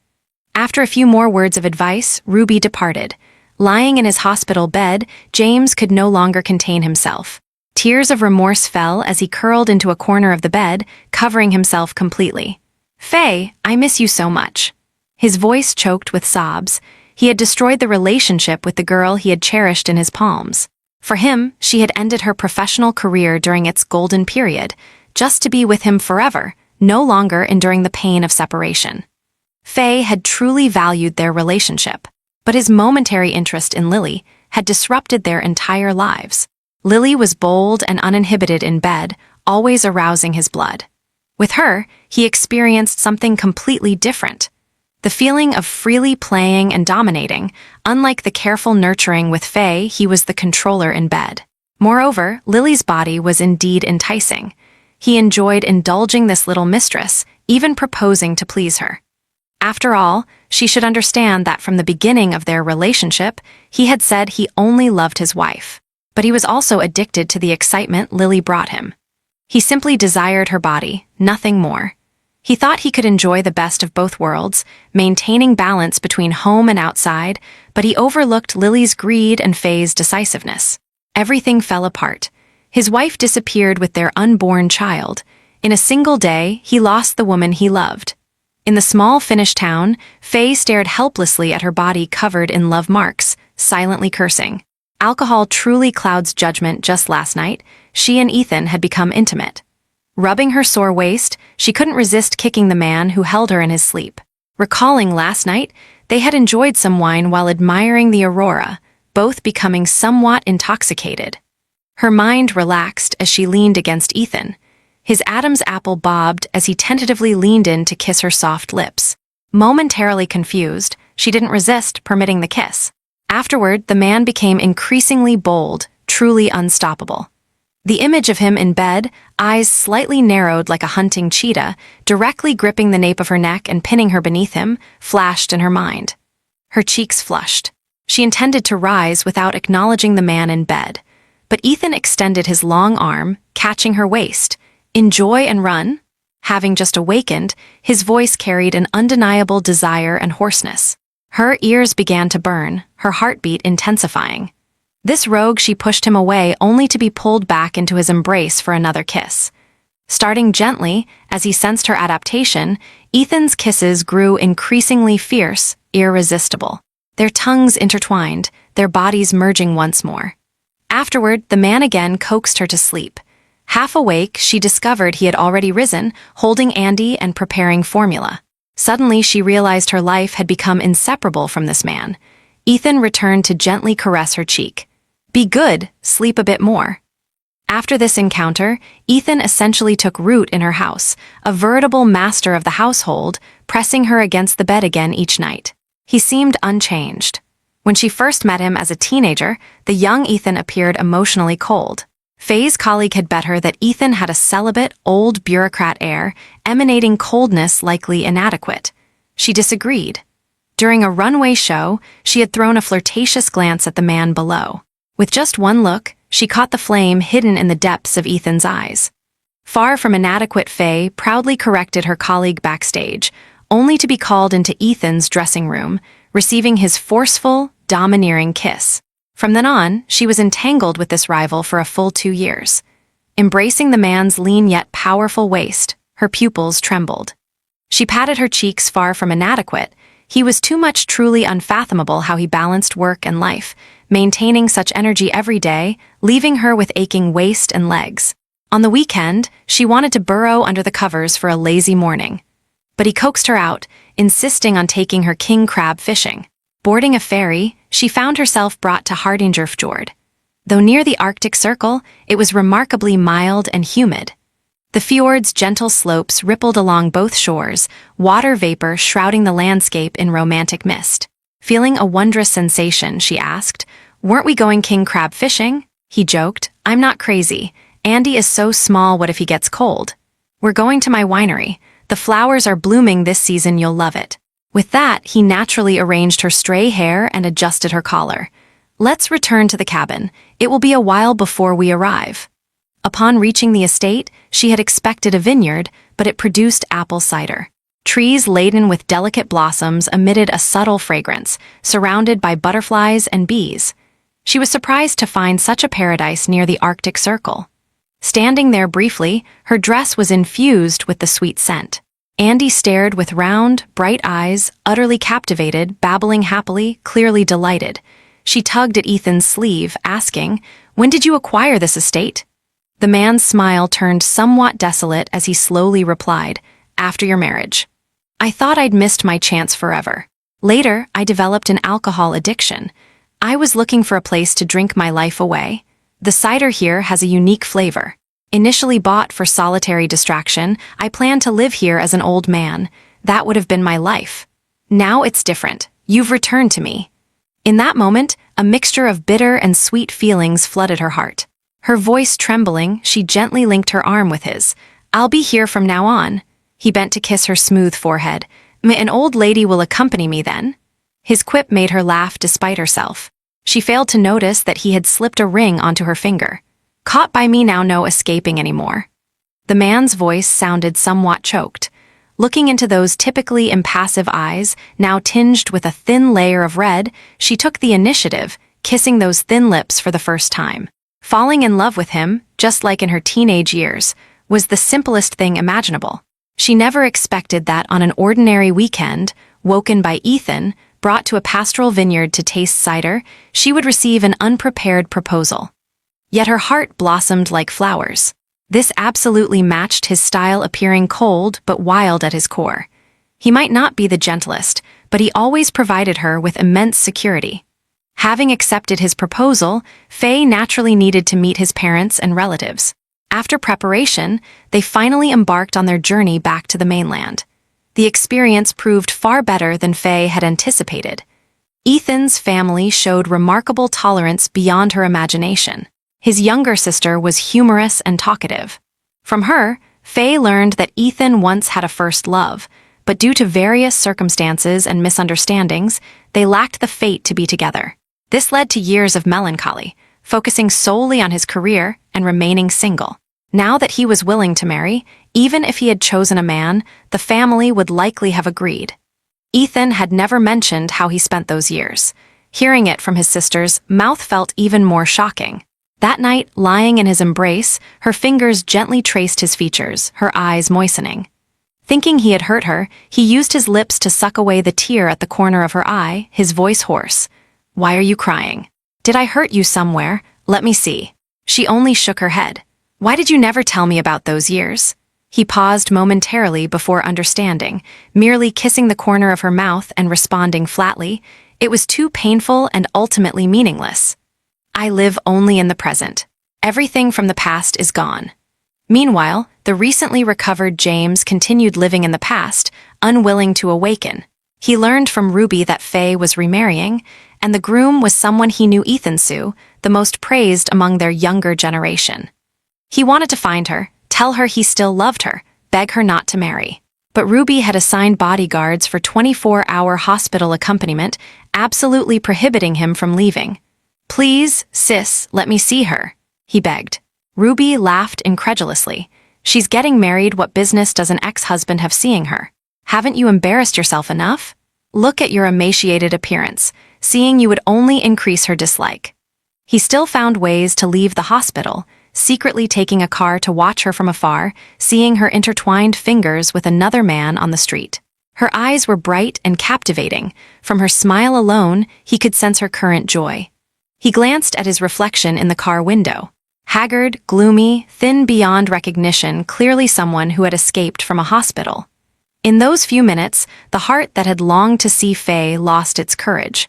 After a few more words of advice, Ruby departed. Lying in his hospital bed, James could no longer contain himself. Tears of remorse fell as he curled into a corner of the bed, covering himself completely. Faye, I miss you so much. His voice choked with sobs. He had destroyed the relationship with the girl he had cherished in his palms. For him, she had ended her professional career during its golden period, just to be with him forever, no longer enduring the pain of separation. Faye had truly valued their relationship, but his momentary interest in Lily had disrupted their entire lives. Lily was bold and uninhibited in bed, always arousing his blood. With her, he experienced something completely different. The feeling of freely playing and dominating. Unlike the careful nurturing with Faye, he was the controller in bed. Moreover, Lily's body was indeed enticing. He enjoyed indulging this little mistress, even proposing to please her. After all, she should understand that from the beginning of their relationship, he had said he only loved his wife. But he was also addicted to the excitement Lily brought him. He simply desired her body, nothing more. He thought he could enjoy the best of both worlds, maintaining balance between home and outside, but he overlooked Lily's greed and Faye's decisiveness. Everything fell apart. His wife disappeared with their unborn child. In a single day, he lost the woman he loved. In the small Finnish town, Faye stared helplessly at her body covered in love marks, silently cursing. Alcohol truly clouds judgment. Just last night, she and Ethan had become intimate. Rubbing her sore waist, she couldn't resist kicking the man who held her in his sleep. Recalling last night, they had enjoyed some wine while admiring the aurora, both becoming somewhat intoxicated. Her mind relaxed as she leaned against Ethan. His Adam's apple bobbed as he tentatively leaned in to kiss her soft lips. Momentarily confused, she didn't resist permitting the kiss. Afterward, the man became increasingly bold, truly unstoppable. The image of him in bed, eyes slightly narrowed like a hunting cheetah, directly gripping the nape of her neck and pinning her beneath him, flashed in her mind. Her cheeks flushed. She intended to rise without acknowledging the man in bed. But Ethan extended his long arm, catching her waist. Enjoy and run? Having just awakened, his voice carried an undeniable desire and hoarseness. Her ears began to burn, her heartbeat intensifying. This rogue, she pushed him away only to be pulled back into his embrace for another kiss. Starting gently, as he sensed her adaptation, Ethan's kisses grew increasingly fierce, irresistible. Their tongues intertwined, their bodies merging once more. Afterward, the man again coaxed her to sleep. Half awake, she discovered he had already risen, holding Andy and preparing formula. Suddenly, she realized her life had become inseparable from this man. Ethan returned to gently caress her cheek. Be good, sleep a bit more. After this encounter, Ethan essentially took root in her house, a veritable master of the household, pressing her against the bed again each night. He seemed unchanged. When she first met him as a teenager, the young Ethan appeared emotionally cold. Faye's colleague had bet her that Ethan had a celibate, old bureaucrat air, emanating coldness likely inadequate. She disagreed. During a runway show, she had thrown a flirtatious glance at the man below. With just one look, she caught the flame hidden in the depths of Ethan's eyes. Far from inadequate, Faye proudly corrected her colleague backstage, only to be called into Ethan's dressing room, receiving his forceful, domineering kiss. From then on, she was entangled with this rival for a full 2 years. Embracing the man's lean yet powerful waist, her pupils trembled. She patted her cheeks. Far from inadequate, he was too much. Truly unfathomable how he balanced work and life, maintaining such energy every day, leaving her with aching waist and legs. On the weekend, she wanted to burrow under the covers for a lazy morning. But he coaxed her out, insisting on taking her king crab fishing. Boarding a ferry, she found herself brought to Hardingerfjord. Though near the Arctic Circle, it was remarkably mild and humid. The fjord's gentle slopes rippled along both shores, water vapor shrouding the landscape in romantic mist. Feeling a wondrous sensation, she asked, "Weren't we going king crab fishing?" He joked, "I'm not crazy. Andy is so small, what if he gets cold? We're going to my winery. The flowers are blooming this season, you'll love it." With that, he naturally arranged her stray hair and adjusted her collar. "Let's return to the cabin. It will be a while before we arrive." Upon reaching the estate, she had expected a vineyard, but it produced apple cider. Trees laden with delicate blossoms emitted a subtle fragrance, surrounded by butterflies and bees. She was surprised to find such a paradise near the Arctic Circle. Standing there briefly, her dress was infused with the sweet scent. Andy stared with round, bright eyes, utterly captivated, babbling happily, clearly delighted. She tugged at Ethan's sleeve, asking, "When did you acquire this estate?" The man's smile turned somewhat desolate as he slowly replied, "After your marriage. I thought I'd missed my chance forever. Later, I developed an alcohol addiction. I was looking for a place to drink my life away. The cider here has a unique flavor. Initially bought for solitary distraction, I planned to live here as an old man. That would have been my life. Now it's different. You've returned to me." In that moment, a mixture of bitter and sweet feelings flooded her heart. Her voice trembling, she gently linked her arm with his. "I'll be here from now on." He bent to kiss her smooth forehead. "An old lady will accompany me then?" His quip made her laugh despite herself. She failed to notice that he had slipped a ring onto her finger. "Caught by me now, no escaping anymore." The man's voice sounded somewhat choked. Looking into those typically impassive eyes, now tinged with a thin layer of red, she took the initiative, kissing those thin lips for the first time. Falling in love with him, just like in her teenage years, was the simplest thing imaginable. She never expected that on an ordinary weekend, woken by Ethan, brought to a pastoral vineyard to taste cider, she would receive an unprepared proposal. Yet her heart blossomed like flowers. This absolutely matched his style, appearing cold but wild at his core. He might not be the gentlest, but he always provided her with immense security. Having accepted his proposal, Faye naturally needed to meet his parents and relatives. After preparation, they finally embarked on their journey back to the mainland. The experience proved far better than Faye had anticipated. Ethan's family showed remarkable tolerance beyond her imagination. His younger sister was humorous and talkative. From her, Faye learned that Ethan once had a first love, but due to various circumstances and misunderstandings, they lacked the fate to be together. This led to years of melancholy, focusing solely on his career and remaining single. Now that he was willing to marry, even if he had chosen a man, the family would likely have agreed. Ethan had never mentioned how he spent those years. Hearing it from his sisters, mouth felt even more shocking. That night, lying in his embrace, her fingers gently traced his features, her eyes moistening. Thinking he had hurt her, he used his lips to suck away the tear at the corner of her eye, his voice hoarse. "Why are you crying? Did I hurt you somewhere? Let me see." She only shook her head. "Why did you never tell me about those years?" He paused momentarily before understanding, merely kissing the corner of her mouth and responding flatly, "It was too painful and ultimately meaningless. I live only in the present. Everything from the past is gone." Meanwhile, the recently recovered James continued living in the past, unwilling to awaken. He learned from Ruby that Faye was remarrying, and the groom was someone he knew, Ethan Sue, the most praised among their younger generation. He wanted to find her, tell her he still loved her, beg her not to marry. But Ruby had assigned bodyguards for 24-hour hospital accompaniment, absolutely prohibiting him from leaving. "Please, sis, let me see her," he begged. Ruby laughed incredulously. "She's getting married. What business does an ex-husband have seeing her? Haven't you embarrassed yourself enough? Look at your emaciated appearance. Seeing you would only increase her dislike." He still found ways to leave the hospital, secretly taking a car to watch her from afar, seeing her intertwined fingers with another man on the street. Her eyes were bright and captivating. From her smile alone, he could sense her current joy. He glanced at his reflection in the car window. Haggard, gloomy, thin beyond recognition, clearly someone who had escaped from a hospital. In those few minutes, the heart that had longed to see Faye lost its courage.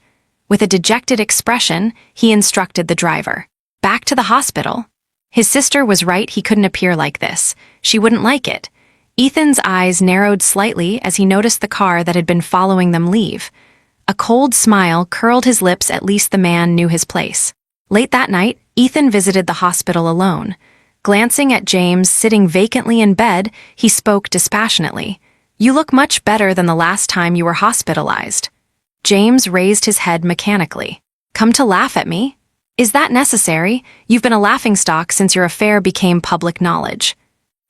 With a dejected expression, he instructed the driver. Back to the hospital. His sister was right, he couldn't appear like this. She wouldn't like it. Ethan's eyes narrowed slightly as he noticed the car that had been following them leave. A cold smile curled his lips, at least the man knew his place. Late that night, Ethan visited the hospital alone. Glancing at James sitting vacantly in bed, he spoke dispassionately. "You look much better than the last time you were hospitalized." James raised his head mechanically. "Come to laugh at me? Is that necessary? You've been a laughingstock since your affair became public knowledge."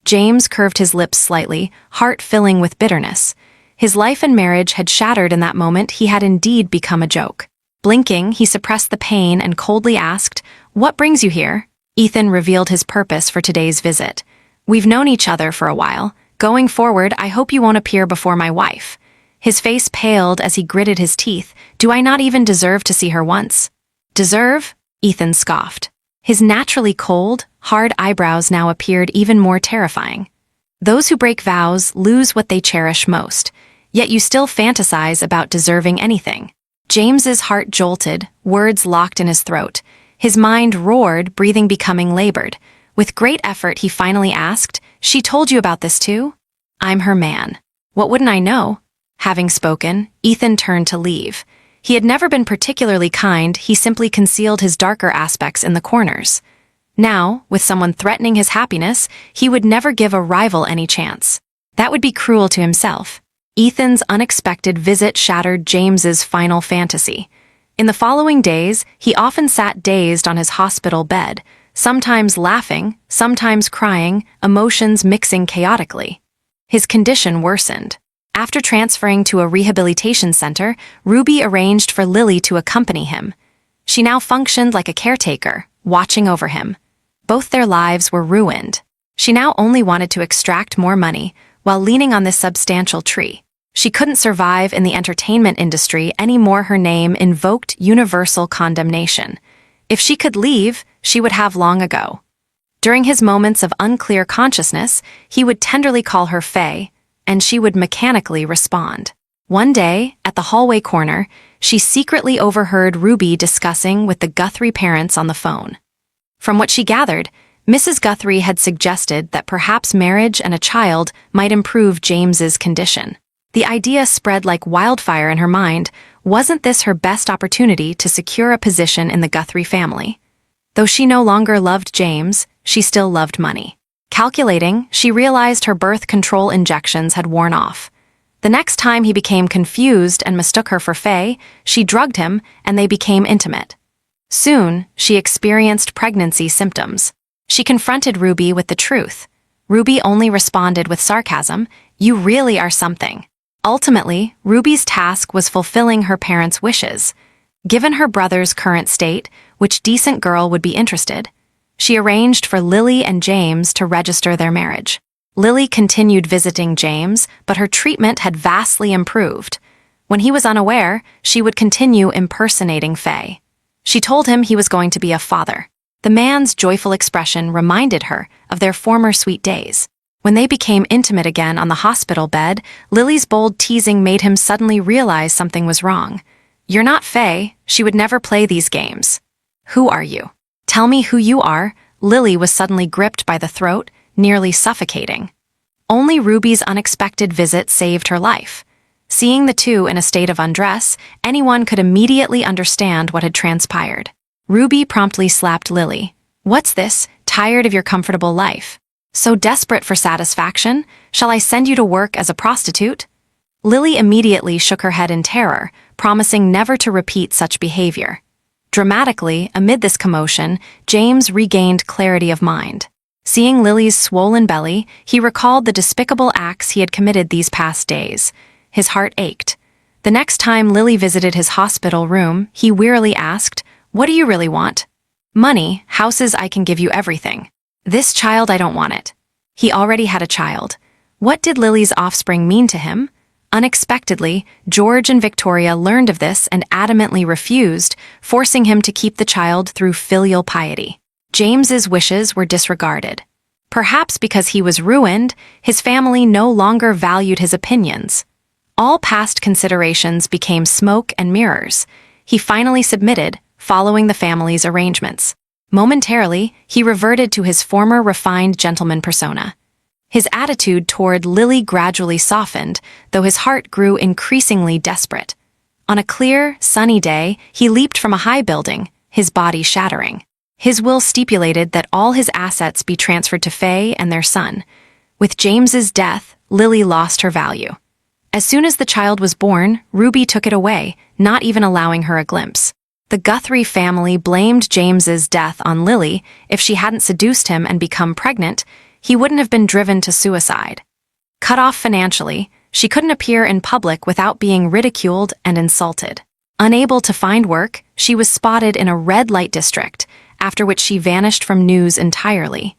James curved his lips slightly, heart filling with bitterness. His life and marriage had shattered in that moment. He had indeed become a joke. Blinking, he suppressed the pain and coldly asked, "What brings you here?" Ethan revealed his purpose for today's visit. "We've known each other for a while. Going forward, I hope you won't appear before my wife." His face paled as he gritted his teeth. "Do I not even deserve to see her once?" "Deserve?" Ethan scoffed. His naturally cold, hard eyebrows now appeared even more terrifying. "Those who break vows lose what they cherish most. Yet you still fantasize about deserving anything." James's heart jolted, words locked in his throat. His mind roared, breathing becoming labored. With great effort, he finally asked, "She told you about this too?" "I'm her man. What wouldn't I know?" Having spoken, Ethan turned to leave. He had never been particularly kind, he simply concealed his darker aspects in the corners. Now, with someone threatening his happiness, he would never give a rival any chance. That would be cruel to himself. Ethan's unexpected visit shattered James's final fantasy. In the following days, he often sat dazed on his hospital bed, sometimes laughing, sometimes crying, emotions mixing chaotically. His condition worsened. After transferring to a rehabilitation center, Ruby arranged for Lily to accompany him. She now functioned like a caretaker, watching over him. Both their lives were ruined. She now only wanted to extract more money, while leaning on this substantial tree. She couldn't survive in the entertainment industry anymore. Her name invoked universal condemnation. If she could leave, she would have long ago. During his moments of unclear consciousness, he would tenderly call her Faye, and she would mechanically respond. One day, at the hallway corner, she secretly overheard Ruby discussing with the Guthrie parents on the phone. From what she gathered, Mrs. Guthrie had suggested that perhaps marriage and a child might improve James's condition. The idea spread like wildfire in her mind. Wasn't this her best opportunity to secure a position in the Guthrie family? Though she no longer loved James, she still loved money. Calculating, she realized her birth control injections had worn off. The next time he became confused and mistook her for Faye, she drugged him and they became intimate. Soon, she experienced pregnancy symptoms. She confronted Ruby with the truth. Ruby only responded with sarcasm, "You really are something." Ultimately, Ruby's task was fulfilling her parents' wishes. Given her brother's current state, which decent girl would be interested? She arranged for Lily and James to register their marriage. Lily continued visiting James, but her treatment had vastly improved. When he was unaware, she would continue impersonating Faye. She told him he was going to be a father. The man's joyful expression reminded her of their former sweet days. When they became intimate again on the hospital bed, Lily's bold teasing made him suddenly realize something was wrong. "You're not Faye. She would never play these games." "Who are you? Tell me who you are." Lily was suddenly gripped by the throat, nearly suffocating. Only Ruby's unexpected visit saved her life. Seeing the two in a state of undress, anyone could immediately understand what had transpired. Ruby promptly slapped Lily. "What's this? Tired of your comfortable life? So desperate for satisfaction? Shall I send you to work as a prostitute?" Lily immediately shook her head in terror, promising never to repeat such behavior. Dramatically, amid this commotion, James regained clarity of mind. Seeing Lily's swollen belly, he recalled the despicable acts he had committed these past days. His heart ached. The next time Lily visited his hospital room, he wearily asked, "What do you really want?" "Money, houses, I can give you everything. This child, I don't want it." He already had a child. What did Lily's offspring mean to him? Unexpectedly, George and Victoria learned of this and adamantly refused, forcing him to keep the child through filial piety. James's wishes were disregarded. Perhaps because he was ruined, his family no longer valued his opinions. All past considerations became smoke and mirrors. He finally submitted, following the family's arrangements. Momentarily, he reverted to his former refined gentleman persona. His attitude toward Lily gradually softened, though his heart grew increasingly desperate. On a clear, sunny day, he leaped from a high building, his body shattering. His will stipulated that all his assets be transferred to Faye and their son. With James's death, Lily lost her value. As soon as the child was born, Ruby took it away, not even allowing her a glimpse. The Guthrie family blamed James's death on Lily. If she hadn't seduced him and become pregnant, he wouldn't have been driven to suicide. Cut off financially, she couldn't appear in public without being ridiculed and insulted. Unable to find work, she was spotted in a red light district, after which she vanished from news entirely.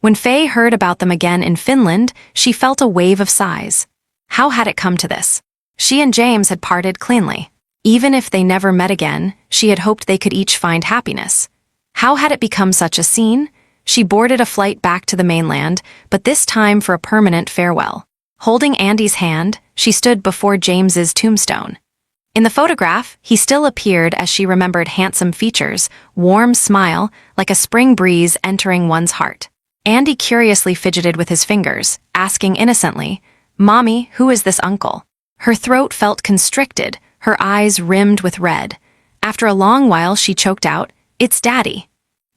When Faye heard about them again in Finland, she felt a wave of sighs. How had it come to this? She and James had parted cleanly. Even if they never met again, she had hoped they could each find happiness. How had it become such a scene? She boarded a flight back to the mainland, but this time for a permanent farewell. Holding Andy's hand, she stood before James's tombstone. In the photograph, he still appeared as she remembered handsome features, warm smile, like a spring breeze entering one's heart. Andy curiously fidgeted with his fingers, asking innocently, "Mommy, who is this uncle?" Her throat felt constricted, her eyes rimmed with red. After a long while, she choked out, "It's Daddy."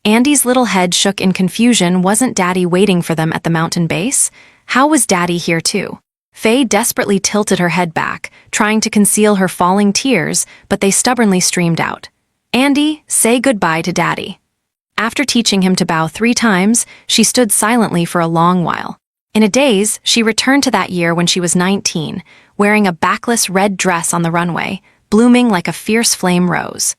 Andy's little head shook in confusion. Wasn't Daddy waiting for them at the mountain base? How was Daddy here too? Faye desperately tilted her head back, trying to conceal her falling tears, but they stubbornly streamed out. "Andy, say goodbye to Daddy." After teaching him to bow 3 times, she stood silently for a long while. In a daze, she returned to that year when she was 19, wearing a backless red dress on the runway, blooming like a fierce flame rose.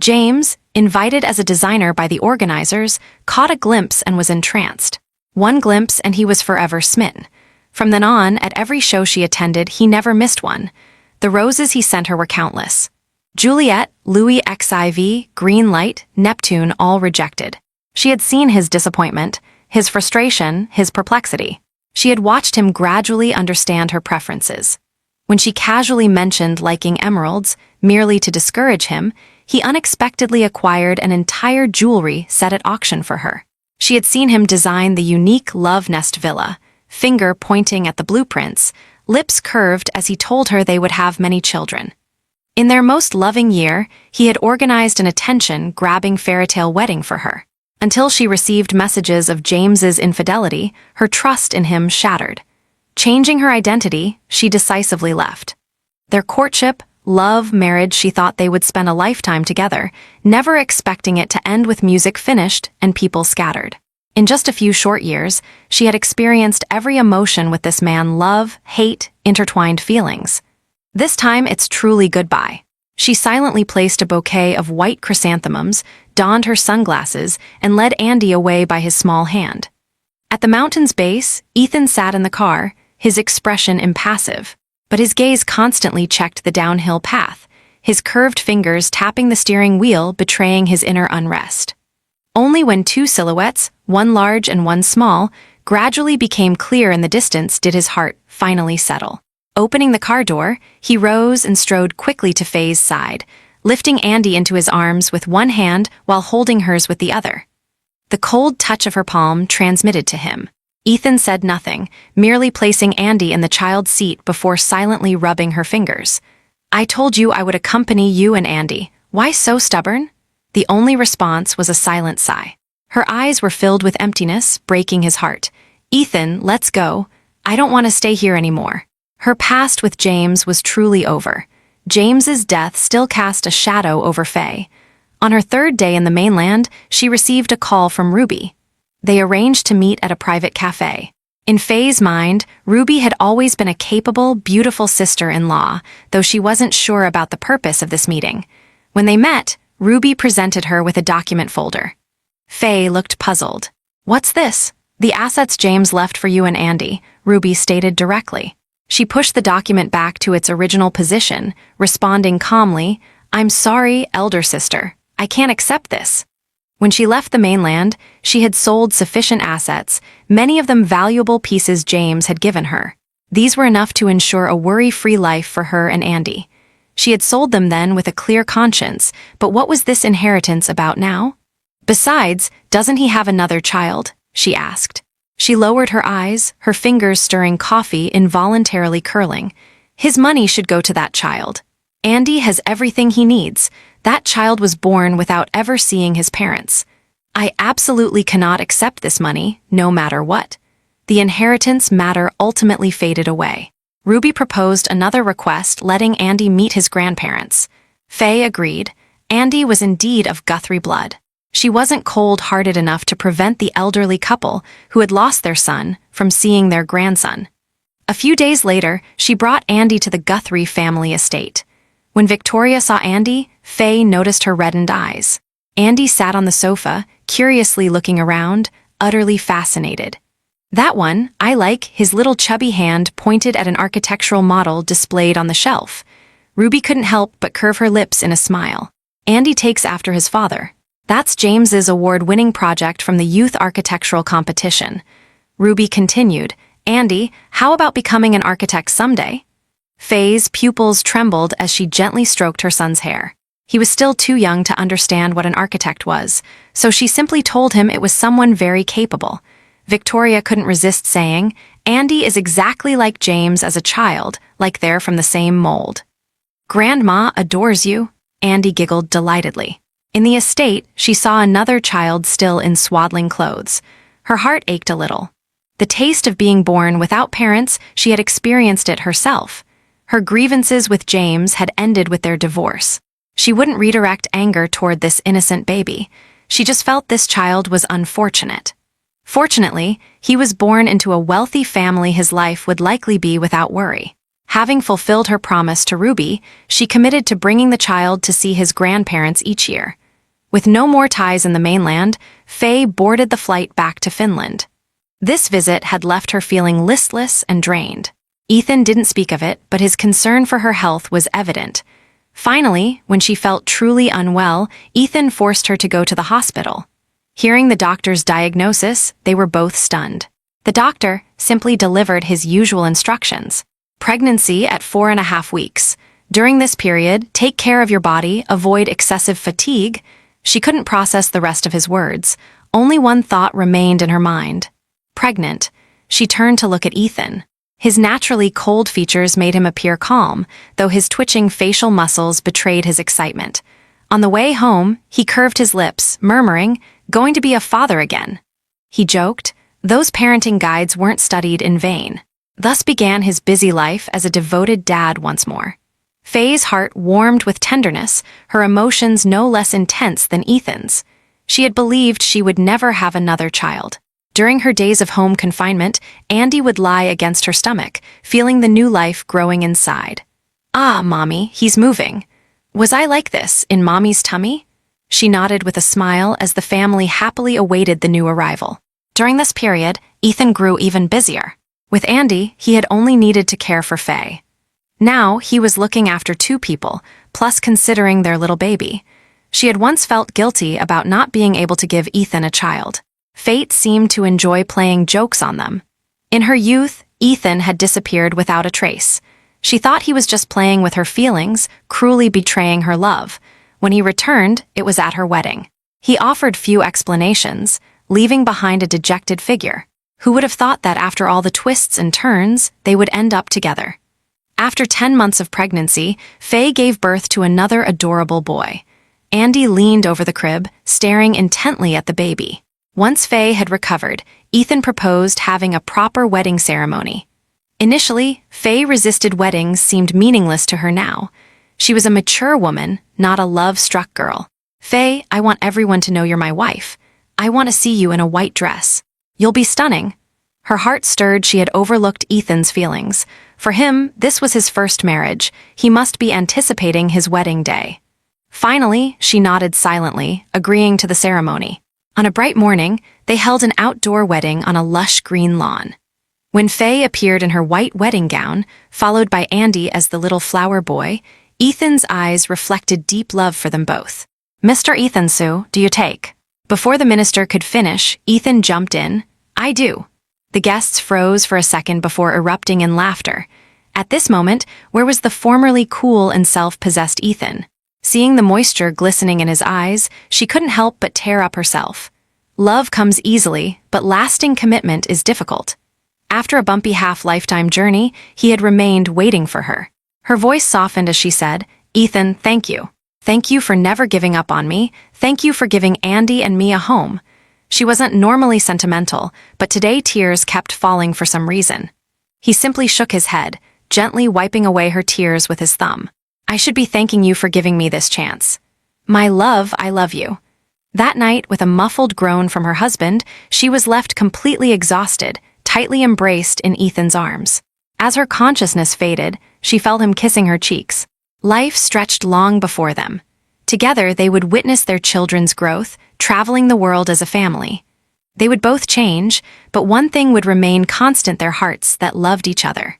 James, invited as a designer by the organizers, caught a glimpse and was entranced. One glimpse and he was forever smitten. From then on, at every show she attended, he never missed one. The roses he sent her were countless. Juliet, Louis XIV, Green Light, Neptune all rejected. She had seen his disappointment, his frustration, his perplexity. She had watched him gradually understand her preferences. When she casually mentioned liking emeralds, merely to discourage him, he unexpectedly acquired an entire jewelry set at auction for her. She had seen him design the unique love nest villa, finger pointing at the blueprints, lips curved as he told her they would have many children. In their most loving year, he had organized an attention-grabbing fairytale wedding for her. Until she received messages of James's infidelity, her trust in him shattered. Changing her identity, she decisively left. Their courtship, love, marriage, she thought they would spend a lifetime together, never expecting it to end with music finished and people scattered. In just a few short years, she had experienced every emotion with this man: love, hate, intertwined feelings. This time it's truly goodbye. She silently placed a bouquet of white chrysanthemums, donned her sunglasses, and led Andy away by his small hand. At the mountain's base, Ethan sat in the car, his expression impassive, but his gaze constantly checked the downhill path, his curved fingers tapping the steering wheel, betraying his inner unrest. Only when 2 silhouettes, one large and one small, gradually became clear in the distance did his heart finally settle. Opening the car door, he rose and strode quickly to Faye's side, lifting Andy into his arms with one hand while holding hers with the other. The cold touch of her palm transmitted to him. Ethan said nothing, merely placing Andy in the child's seat before silently rubbing her fingers. "I told you I would accompany you and Andy. Why so stubborn?" The only response was a silent sigh. Her eyes were filled with emptiness, breaking his heart. "Ethan, let's go. I don't want to stay here anymore." Her past with James was truly over. James's death still cast a shadow over Faye. On her 3rd day in the mainland, she received a call from Ruby. They arranged to meet at a private cafe. In Faye's mind, Ruby had always been a capable, beautiful sister-in-law, though she wasn't sure about the purpose of this meeting. When they met, Ruby presented her with a document folder. Faye looked puzzled. "What's this?" "The assets James left for you and Andy," Ruby stated directly. She pushed the document back to its original position, responding calmly, "I'm sorry, elder sister. I can't accept this." When she left the mainland, she had sold sufficient assets, many of them valuable pieces James had given her. These were enough to ensure a worry-free life for her and Andy. She had sold them then with a clear conscience, but what was this inheritance about now? Besides, doesn't he have another child? She asked. She lowered her eyes, her fingers stirring coffee involuntarily curling. His money should go to that child. Andy has everything he needs. That child was born without ever seeing his parents. I absolutely cannot accept this money, no matter what. The inheritance matter ultimately faded away. Ruby proposed another request, letting Andy meet his grandparents. Faye agreed. Andy was indeed of Guthrie blood. She wasn't cold-hearted enough to prevent the elderly couple, who had lost their son, from seeing their grandson. A few days later, she brought Andy to the Guthrie family estate. When Victoria saw Andy, Faye noticed her reddened eyes. Andy sat on the sofa, curiously looking around, utterly fascinated. That one, I like, his little chubby hand pointed at an architectural model displayed on the shelf. Ruby couldn't help but curve her lips in a smile. Andy takes after his father. That's James's award-winning project from the youth architectural competition. Ruby continued, Andy, how about becoming an architect someday? Faye's pupils trembled as she gently stroked her son's hair. He was still too young to understand what an architect was, so she simply told him it was someone very capable. Victoria couldn't resist saying, Andy is exactly like James as a child, like they're from the same mold. Grandma adores you, Andy giggled delightedly. In the estate, she saw another child still in swaddling clothes. Her heart ached a little. The taste of being born without parents, she had experienced it herself. Her grievances with James had ended with their divorce. She wouldn't redirect anger toward this innocent baby. She just felt this child was unfortunate. Fortunately, he was born into a wealthy family his life would likely be without worry. Having fulfilled her promise to Ruby, she committed to bringing the child to see his grandparents each year. With no more ties in the mainland, Faye boarded the flight back to Finland. This visit had left her feeling listless and drained. Ethan didn't speak of it, but his concern for her health was evident. Finally, when she felt truly unwell, Ethan forced her to go to the hospital. Hearing the doctor's diagnosis, they were both stunned. The doctor simply delivered his usual instructions. Pregnancy at 4.5 weeks. During this period, take care of your body, avoid excessive fatigue. She couldn't process the rest of his words. Only one thought remained in her mind. Pregnant. She turned to look at Ethan. His naturally cold features made him appear calm, though his twitching facial muscles betrayed his excitement. On the way home, he curved his lips, murmuring, "Going to be a father again." He joked. Those parenting guides weren't studied in vain. Thus began his busy life as a devoted dad once more. Faye's heart warmed with tenderness, her emotions no less intense than Ethan's. She had believed she would never have another child. During her days of home confinement, Andy would lie against her stomach, feeling the new life growing inside. Ah, Mommy, he's moving. Was I like this, in Mommy's tummy? She nodded with a smile as the family happily awaited the new arrival. During this period, Ethan grew even busier. With Andy, he had only needed to care for Faye. Now, he was looking after 2 people, plus considering their little baby. She had once felt guilty about not being able to give Ethan a child. Fate seemed to enjoy playing jokes on them. In her youth, Ethan had disappeared without a trace. She thought he was just playing with her feelings, cruelly betraying her love. When he returned, it was at her wedding. He offered few explanations, leaving behind a dejected figure. Who would have thought that after all the twists and turns, they would end up together? After 10 months of pregnancy, Faye gave birth to another adorable boy. Andy leaned over the crib, staring intently at the baby. Once Faye had recovered, Ethan proposed having a proper wedding ceremony. Initially, Faye resisted weddings seemed meaningless to her now. She was a mature woman, not a love-struck girl. Faye, I want everyone to know you're my wife. I want to see you in a white dress. You'll be stunning. Her heart stirred. She had overlooked Ethan's feelings. For him, this was his first marriage. He must be anticipating his wedding day. Finally, she nodded silently, agreeing to the ceremony. On a bright morning, they held an outdoor wedding on a lush green lawn. When Faye appeared in her white wedding gown, followed by Andy as the little flower boy, Ethan's eyes reflected deep love for them both. "Mr. Ethan, Sue, do you take?" Before the minister could finish, Ethan jumped in. "I do." The guests froze for a second before erupting in laughter. At this moment, where was the formerly cool and self-possessed Ethan? Seeing the moisture glistening in his eyes, she couldn't help but tear up herself. Love comes easily, but lasting commitment is difficult. After a bumpy half-lifetime journey, he had remained waiting for her. Her voice softened as she said, "Ethan, thank you. Thank you for never giving up on me. Thank you for giving Andy and me a home." She wasn't normally sentimental, but today tears kept falling for some reason. He simply shook his head, gently wiping away her tears with his thumb. "I should be thanking you for giving me this chance. My love, I love you." That night, with a muffled groan from her husband, she was left completely exhausted, tightly embraced in Ethan's arms. As her consciousness faded, she felt him kissing her cheeks. Life stretched long before them. Together, they would witness their children's growth, traveling the world as a family. They would both change, but one thing would remain constant: their hearts that loved each other.